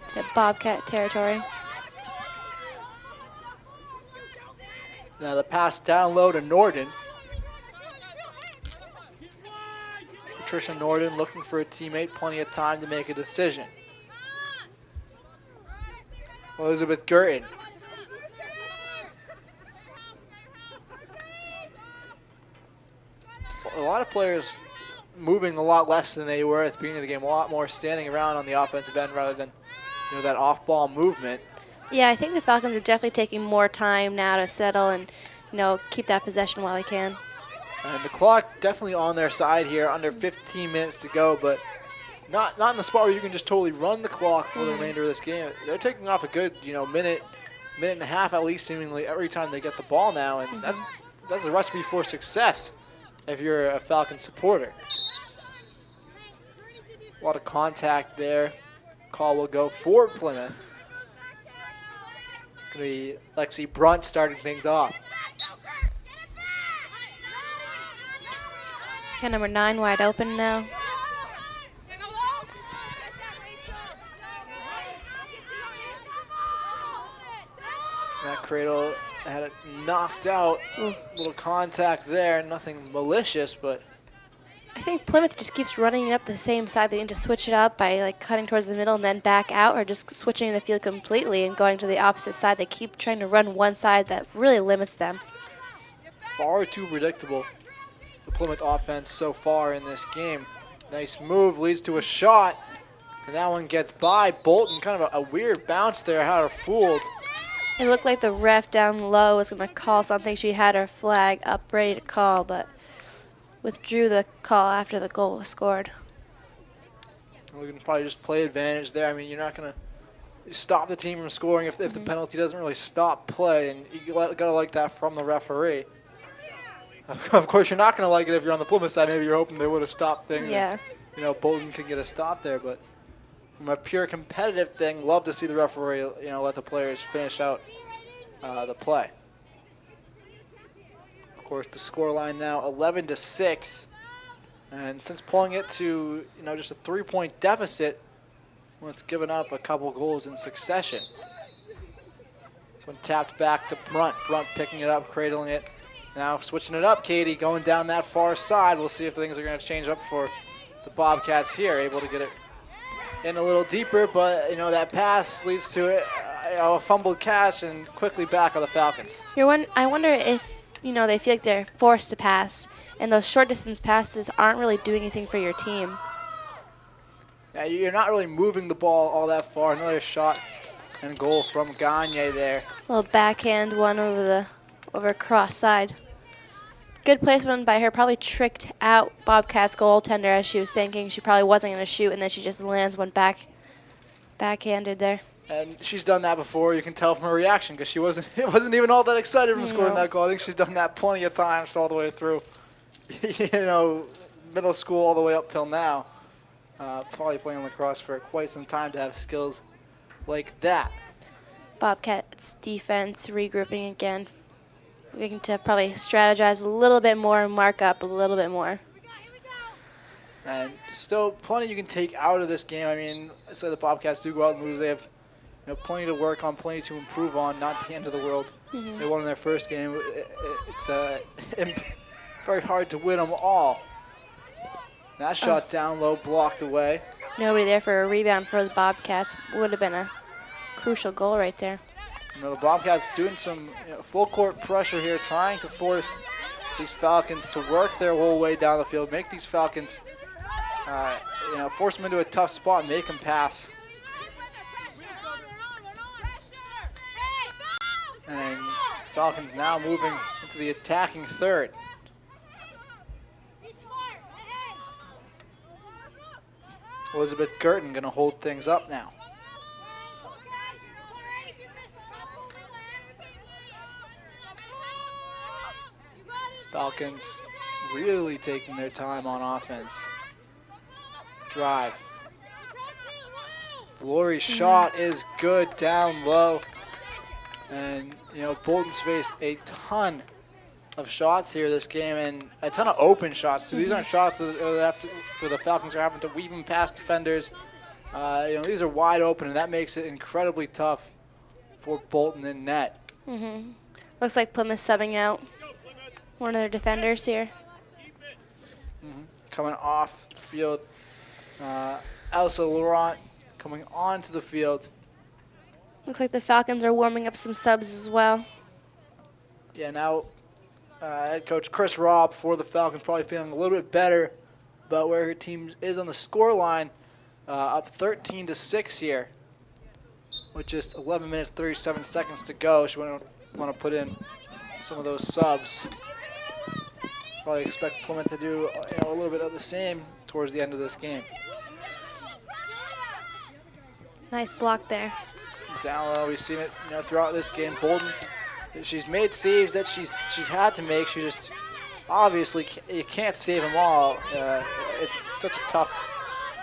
to Bobcat territory. Now the pass down low to Norden. Patricia Norden looking for a teammate, plenty of time to make a decision. Elizabeth Gurton. A lot of players moving a lot less than they were at the beginning of the game, a lot more standing around on the offensive end rather than that off-ball movement. Yeah, I think the Falcons are definitely taking more time now to settle and keep that possession while they can. And the clock definitely on their side here, under 15 minutes to go, but not in the spot where you can just totally run the clock for the remainder of this game. They're taking off a good minute and a half at least seemingly every time they get the ball now, and that's a recipe for success if you're a Falcon supporter. A lot of contact there. Call will go for Plymouth. It's going to be Lexi Brunt starting things off. Got number 9 wide open now. That cradle had it knocked out. Little contact there, nothing malicious, but I think Plymouth just keeps running it up the same side. They need to switch it up by cutting towards the middle and then back out, or just switching the field completely and going to the opposite side. They keep trying to run one side that really limits them. Far too predictable, the Plymouth offense so far in this game. Nice move, leads to a shot, and that one gets by Bolton. Kind of a weird bounce there, had her fooled. It looked like the ref down low was going to call something. She had her flag up ready to call, but withdrew the call after the goal was scored. We can probably just play advantage there. I mean, you're not going to stop the team from scoring if the penalty doesn't really stop play, and you got to like that from the referee. Of course, you're not going to like it if you're on the Plymouth side. Maybe you're hoping they would have stopped things. Yeah. And, Bolton can get a stop there, but from a pure competitive thing, love to see the referee, let the players finish out the play. Of course, the scoreline now 11-6 And since pulling it to, just a 3-point deficit, it's given up a couple goals in succession. This one tapped back to Brunt. Brunt picking it up, cradling it. Now switching it up, Katie going down that far side. We'll see if things are going to change up for the Bobcats here. Able to get it in a little deeper, but that pass leads to a fumbled catch and quickly back on the Falcons. I wonder if they feel like they're forced to pass, and those short distance passes aren't really doing anything for your team. Yeah, you're not really moving the ball all that far. Another shot and goal from Gagne there. A little backhand one over cross side. Good placement by her. Probably tricked out Bobcats goaltender as she was thinking she probably wasn't going to shoot, and then she just lands one backhanded there. And she's done that before. You can tell from her reaction because she wasn't even all that excited from scoring that goal. I think she's done that plenty of times all the way through, middle school all the way up till now. Probably playing lacrosse for quite some time to have skills like that. Bobcats defense regrouping again. Looking to probably strategize a little bit more and mark up a little bit more. And still plenty you can take out of this game. I mean, so the Bobcats do go out and lose. They have plenty to work on, plenty to improve on. Not the end of the world. Mm-hmm. They won in their first game. It's very hard to win them all. That shot down low, blocked away. Nobody there for a rebound for the Bobcats. Would have been a crucial goal right there. The Bobcats doing some full court pressure here, trying to force these Falcons to work their whole way down the field, make these Falcons, force them into a tough spot and make them pass. And Falcons now moving into the attacking third. Elizabeth Girton going to hold things up now. Falcons really taking their time on offense. Drive. Lori's shot is good down low. And, Bolton's faced a ton of shots here this game and a ton of open shots. So these aren't shots where the Falcons are having to weave them past defenders. These are wide open, and that makes it incredibly tough for Bolton in net. Mm-hmm. Looks like Plymouth subbing out one of their defenders here. Mm-hmm. Coming off the field, Elsa Laurent coming onto the field. Looks like the Falcons are warming up some subs as well. Yeah, now head coach Chris Robb for the Falcons probably feeling a little bit better about where her team is on the score line, up 13-6 here with just 11 minutes 37 seconds to go. She want to put in some of those subs. Probably expect Plymouth to do a little bit of the same towards the end of this game. Nice block there. Down low, we've seen it throughout this game. Bolton, she's made saves that she's had to make. She just obviously you can't save them all. It's such a tough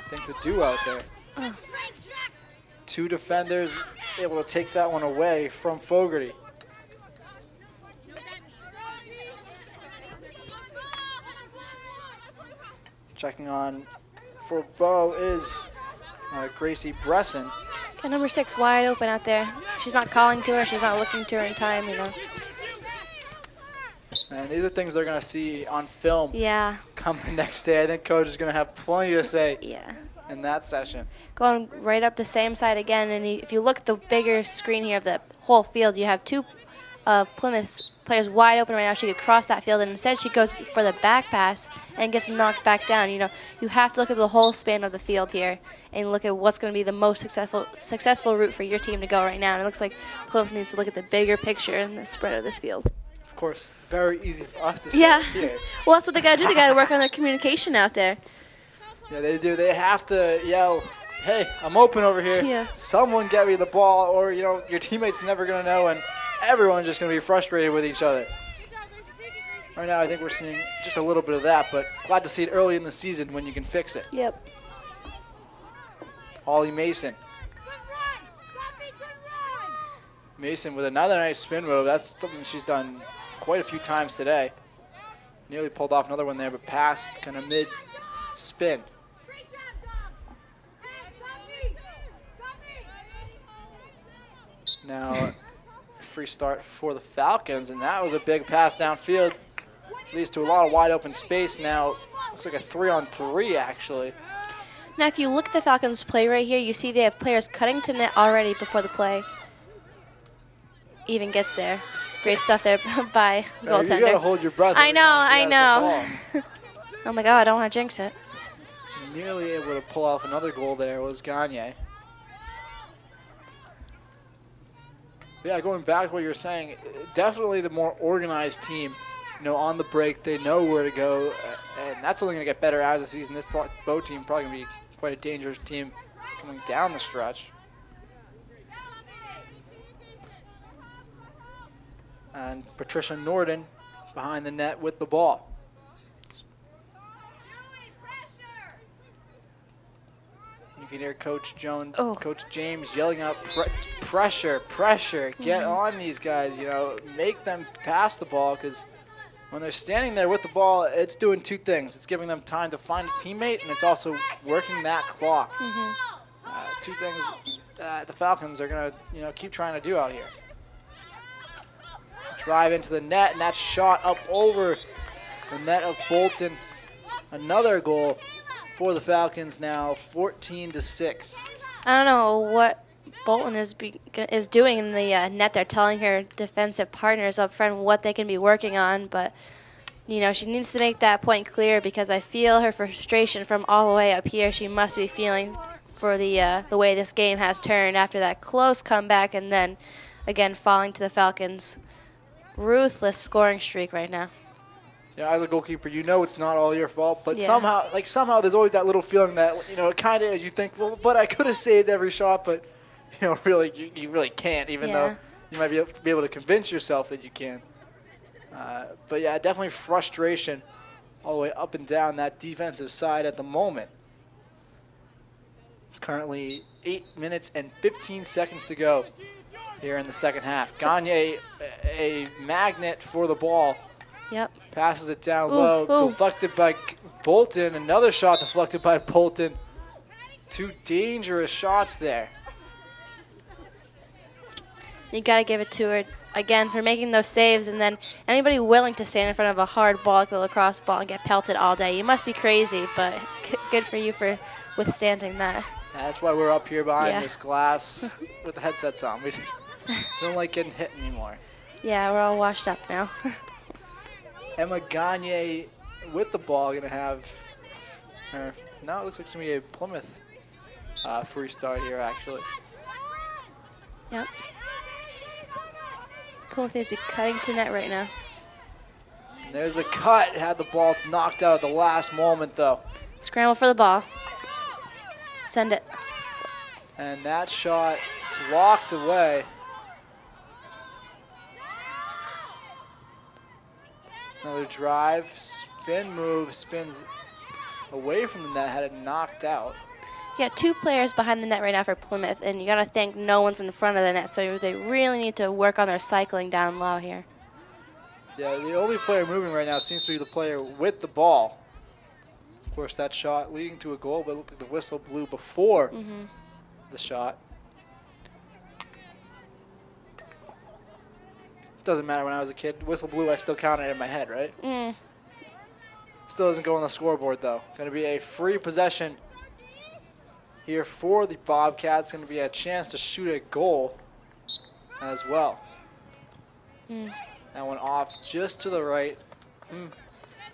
thing to do out there. Two defenders able to take that one away from Fogarty. Checking on for Bo is Gracie Bresson. Got number 6 wide open out there. She's not calling to her. She's not looking to her in time, And these are things they're going to see on film. Yeah. Come the next day. I think coach is going to have plenty to say. Yeah. In that session. Going right up the same side again, and if you look at the bigger screen here of the whole field, you have two of Plymouth's players wide open right now. She could cross that field, and instead she goes for the back pass and gets knocked back down. You have to look at the whole span of the field here and look at what's going to be the most successful route for your team to go right now. And it looks like Plymouth needs to look at the bigger picture and the spread of this field. Of course, very easy for us to say here. Well, that's what they got to do. They got to work on their communication out there. Yeah, they do. They have to yell, "Hey, I'm open over here. Yeah. Someone get me the ball," or your teammate's never going to know, and everyone's just going to be frustrated with each other. Right now, I think we're seeing just a little bit of that, but glad to see it early in the season when you can fix it. Yep. Holly Mason. Mason with another nice spin move. That's something she's done quite a few times today. Nearly pulled off another one there, but passed kind of spin. Now, free start for the Falcons, and that was a big pass downfield. Leads to a lot of wide open space now. Looks like a 3-on-3 actually. Now, if you look at the Falcons' play right here, you see they have players cutting to net already before the play even gets there. Great stuff there by the goaltender. You gotta hold your breath. I know. I'm like, oh, I don't want to jinx it. Nearly able to pull off another goal there was Gagne. Yeah, going back to what you were saying, definitely the more organized team. On the break, they know where to go, and that's only going to get better as the season. This boat team probably going to be quite a dangerous team coming down the stretch. And Patricia Norden behind the net with the ball. You can hear Coach James yelling out, pressure, get on these guys, make them pass the ball, because when they're standing there with the ball, it's doing two things. It's giving them time to find a teammate, and it's also working that clock. Two things that the Falcons are going to, keep trying to do out here. Drive into the net, and that shot up over the net of Bolton. Another goal for the Falcons now, 14-6. I don't know what Bolton is doing in the net. They're telling her defensive partners up front what they can be working on, but she needs to make that point clear, because I feel her frustration from all the way up here. She must be feeling for the way this game has turned after that close comeback, and then again falling to the Falcons' ruthless scoring streak right now. As a goalkeeper, it's not all your fault, but somehow there's always that little feeling that kind of you think, well, but I could have saved every shot, but really you really can't, even though you might be able to convince yourself that you can. But yeah, definitely frustration all the way up and down that defensive side at the moment. It's currently 8 minutes and 15 seconds to go here in the second half. Gagne, a magnet for the ball. Yep. Passes it down low, deflected by Bolton. Another shot deflected by Bolton. Two dangerous shots there. You got to give it to her, again, for making those saves, and then anybody willing to stand in front of a hard ball like the lacrosse ball and get pelted all day. You must be crazy, but good for you for withstanding that. That's why we're up here behind this glass with the headsets on. We don't like getting hit anymore. Yeah, we're all washed up now. Emma Gagne with the ball, going to have, now it looks like it's going to be a Plymouth free start here, actually. Yep. Plymouth needs to be cutting to net right now. And there's the cut. Had the ball knocked out at the last moment, though. Scramble for the ball. Send it. And that shot blocked away. Another drive, spin move, spins away from the net, had it knocked out. You got two players behind the net right now for Plymouth, and you got to think no one's in front of the net, so they really need to work on their cycling down low here. Yeah, the only player moving right now seems to be the player with the ball. Of course, that shot leading to a goal, but it looked like the whistle blew before the shot. Doesn't matter when I was a kid. Whistle blew, I still counted it in my head, right? Still doesn't go on the scoreboard, though. Going to be a free possession here for the Bobcats. Going to be a chance to shoot a goal as well. That one off just to the right.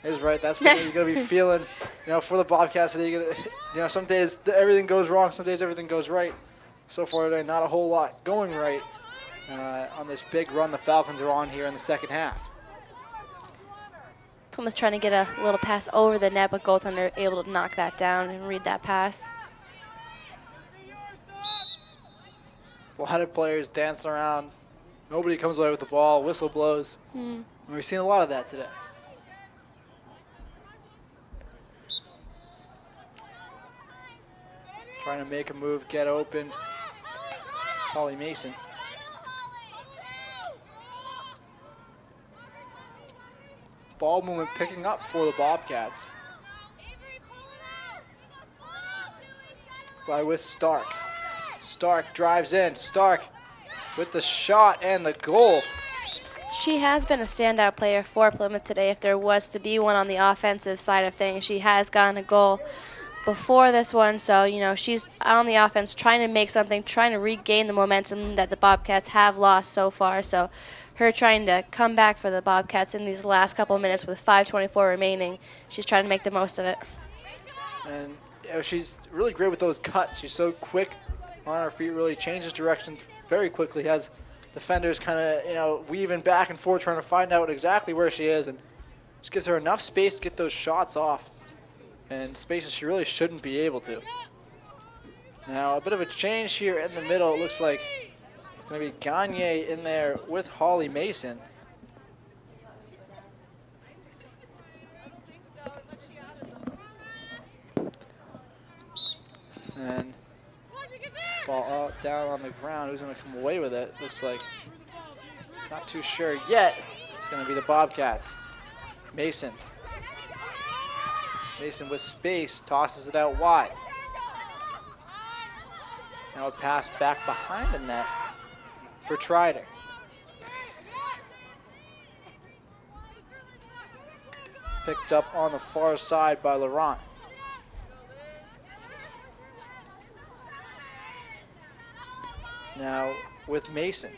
Is right. That's the way you're going to be feeling, for the Bobcats. Today, some days everything goes wrong, some days everything goes right. So far today, not a whole lot going right on this big run the Falcons are on here in the second half. Plymouth trying to get a little pass over the net, but goaltender able to knock that down and read that pass. A lot of players dancing around. Nobody comes away with the ball. Whistle blows. And we've seen a lot of that today. Trying to make a move, get open. It's Holly Mason. Ball movement picking up for the Bobcats. with Stark. Stark drives in. Stark with the shot and the goal. She has been a standout player for Plymouth today. If there was to be one on the offensive side of things, she has gotten a goal before this one. So, you know, she's on the offense trying to make something, trying to regain the momentum that the Bobcats have lost so far. So her trying to come back for the Bobcats in these last couple minutes with 5:24 remaining, she's trying to make the most of it. And you know, she's really great with those cuts. She's so quick on her feet, really changes direction very quickly, has defenders kind of, you know, weaving back and forth trying to find out exactly where she is, and just gives her enough space to get those shots off, and spaces she really shouldn't be able to. Now a bit of a change here in the middle. It looks like it's going to be Gagne in there with Holly Mason. And ball down on the ground. Who's going to come away with it? Looks like not too sure yet. It's going to be the Bobcats. Mason. Mason with space tosses it out wide. Now a pass back behind the net for Trider. Picked up on the far side by Laurent. Now with Mason.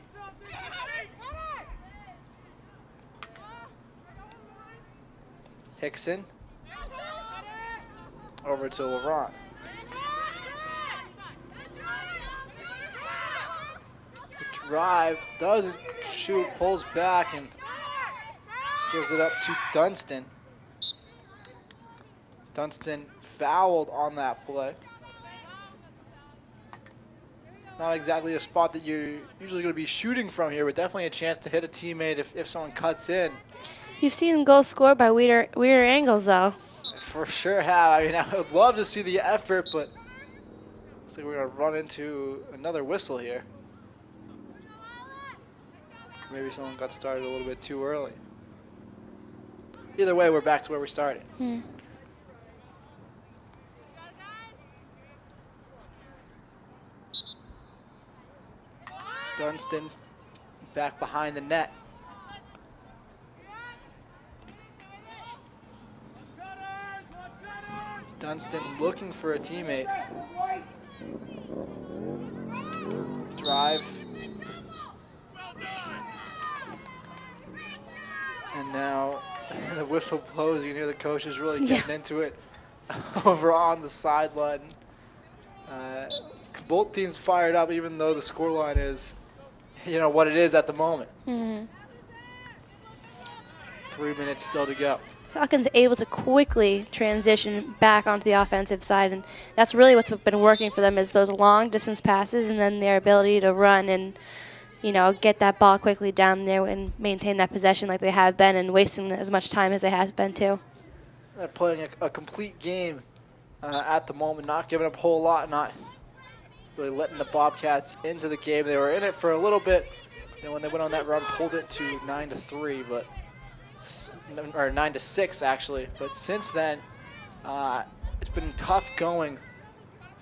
Hickson. Over to Laurent. The drive doesn't shoot, pulls back and gives it up to Dunstan. Dunstan fouled on that play. Not exactly a spot that you're usually going to be shooting from here, but definitely a chance to hit a teammate if someone cuts in. You've seen goals scored by weirder angles, though. For sure have. I mean, I would love to see the effort, but looks like we're going to run into another whistle here. Maybe someone got started a little bit too early. Either way, we're back to where we started. Dunstan back behind the net. Dunstan looking for a teammate. Drive. And now the whistle blows. You can hear the coaches really getting into it over on the sideline. Both teams fired up, even though the scoreline is, you know, what it is at the moment. 3 minutes still to go. Falcons able to quickly transition back onto the offensive side, and that's really what's been working for them is those long distance passes and then their ability to run and, you know, get that ball quickly down there and maintain that possession like they have been and wasting as much time as they have been too. They're playing a complete game at the moment, not giving up a whole lot, not really letting the Bobcats into the game. They were in it for a little bit, you know, when they went on that run, pulled it to 9-3, but or 9-6 actually. But since then, it's been tough going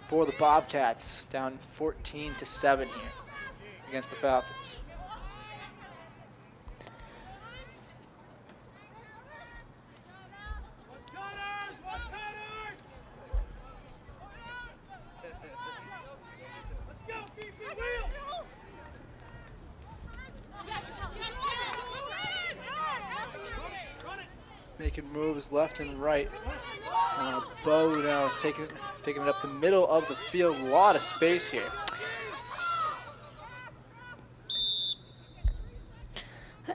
for the Bobcats, down 14-7 here against the Falcons. Making moves left and right. Bo now taking it up the middle of the field. A lot of space here.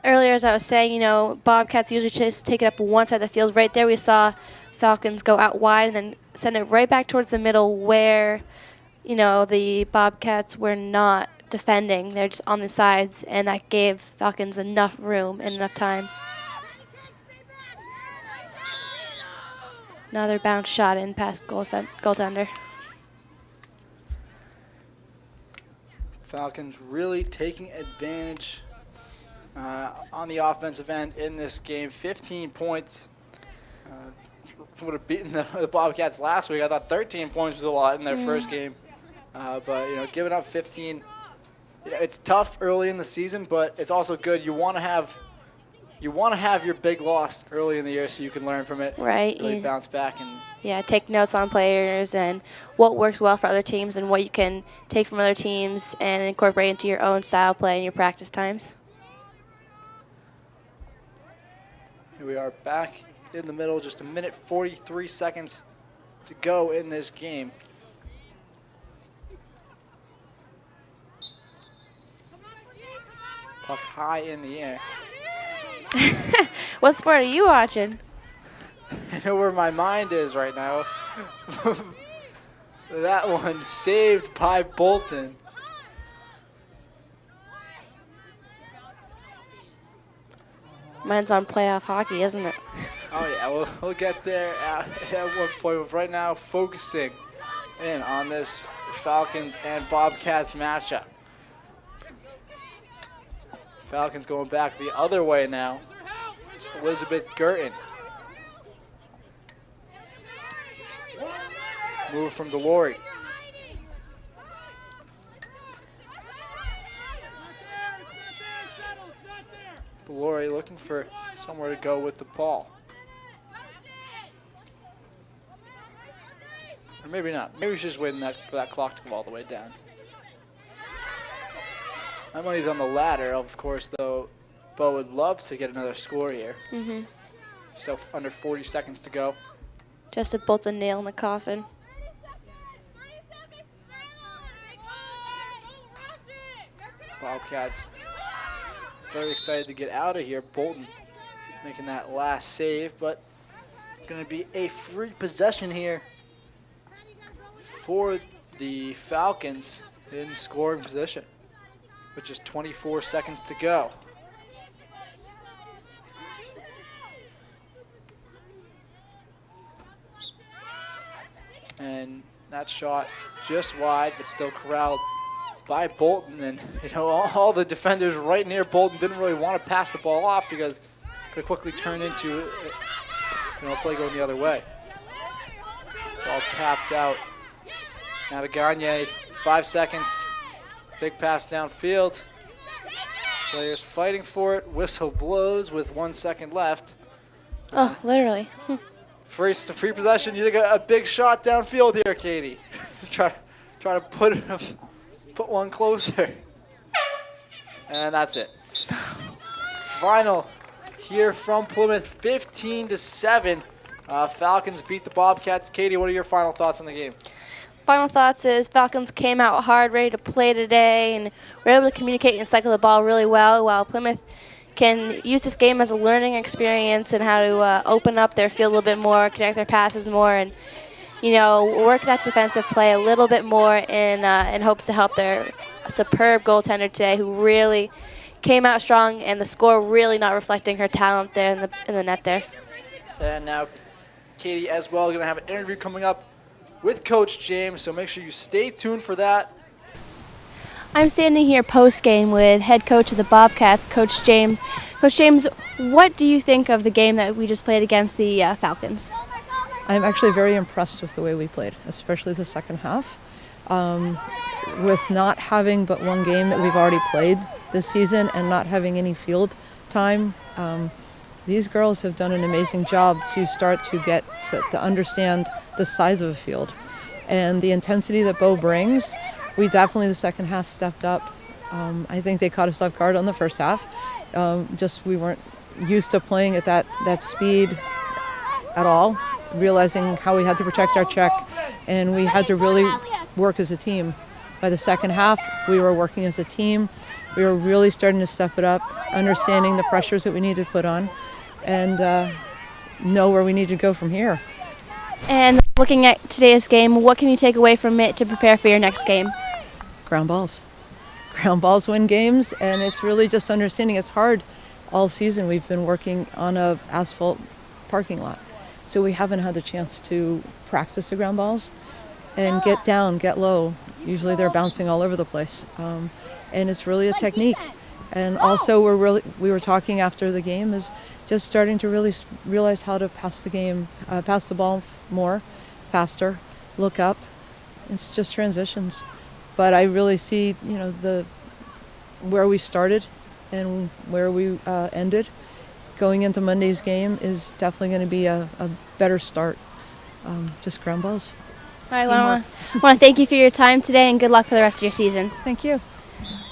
Earlier, as I was saying, you know, Bobcats usually just take it up one side of the field. Right there we saw Falcons go out wide and then send it right back towards the middle where, you know, the Bobcats were not defending. They're just on the sides, and that gave Falcons enough room and enough time. Another bounce shot in past goaltender. Falcons really taking advantage on the offensive end in this game. 15 points. Would have beaten the Bobcats last week. I thought 13 points was a lot in their first game. But, giving up 15, it's tough early in the season, but it's also good. You want to have your big loss early in the year so you can learn from it. Right. Really bounce back and take notes on players and what works well for other teams and what you can take from other teams and incorporate into your own style play in your practice times. Here we are back in the middle, just 1:43 seconds to go in this game. Puck high in the air. What sport are you watching? I know where my mind is right now. That one saved by Bolton. Mine's on playoff hockey, isn't it? Oh yeah, we'll get there at one point. But right now, focusing in on this Falcons and Bobcats matchup. Falcons going back the other way now. It's Elizabeth Gurton. Move from Delory. Delory looking for somewhere to go with the ball. Or maybe not. Maybe we should just wait for that clock to go all the way down. My money's on the ladder, of course, though. Bo would love to get another score here. Mm-hmm. So under 40 seconds to go. Just to bolt a nail in the coffin. Bobcats very excited to get out of here. Bolton making that last save, but going to be a free possession here for the Falcons in scoring position, with just 24 seconds to go. And that shot just wide, but still corralled by Bolton. And all the defenders right near Bolton didn't really want to pass the ball off because it could quickly turn into a play going the other way. Ball tapped out. Now to Gagne, 5 seconds. Big pass downfield. Players fighting for it. Whistle blows with 1 second left. Oh, literally. Free possession. You think a big shot downfield here, Katie? try to put one closer. And that's it. Final here from Plymouth, 15-7. Falcons beat the Bobcats. Katie, what are your final thoughts on the game? Final thoughts is Falcons came out hard, ready to play today, and were able to communicate and cycle the ball really well, while Plymouth can use this game as a learning experience and how to open up their field a little bit more, connect their passes more, and work that defensive play a little bit more in hopes to help their superb goaltender today, who really came out strong, and the score really not reflecting her talent there in the net there. And now Katie as well going to have an interview coming up with Coach James, so make sure you stay tuned for that. I'm standing here post-game with head coach of the Bobcats, Coach James. Coach James, what do you think of the game that we just played against the Falcons? I'm actually very impressed with the way we played, especially the second half. With not having but one game that we've already played this season and not having any field time, these girls have done an amazing job to start to get to understand the size of a field and the intensity that Bo brings. We definitely, the second half, stepped up. I think they caught us off guard on the first half. Just we weren't used to playing at that speed at all, realizing how we had to protect our check, and we had to really work as a team. By the second half, we were working as a team. We were really starting to step it up, understanding the pressures that we needed to put on, and know where we need to go from here. And looking at today's game, what can you take away from it to prepare for your next game? Ground balls. Ground balls win games, and it's really just understanding. It's hard all season. We've been working on a asphalt parking lot, so we haven't had the chance to practice the ground balls and get down, get low. Usually they're bouncing all over the place, and it's really a technique. And also we were talking after the game is just starting to really realize how to pass the ball more, faster, look up. It's just transitions. but I really see, where we started and where we ended. Going into Monday's game is definitely going to be a better start. Just ground balls. All right, I want to thank you for your time today, and good luck for the rest of your season. Thank you.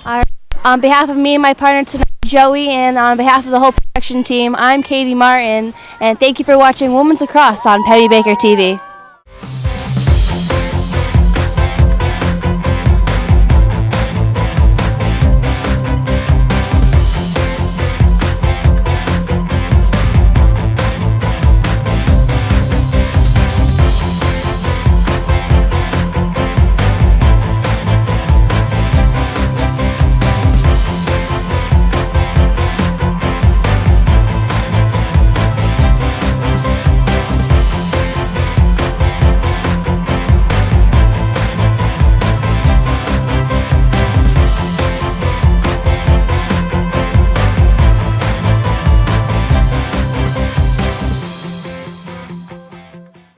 All right. On behalf of me and my partner tonight, Joey, and on behalf of the whole production team, I'm Katie Martin, and thank you for watching Women's Lacrosse on Pebby Baker TV.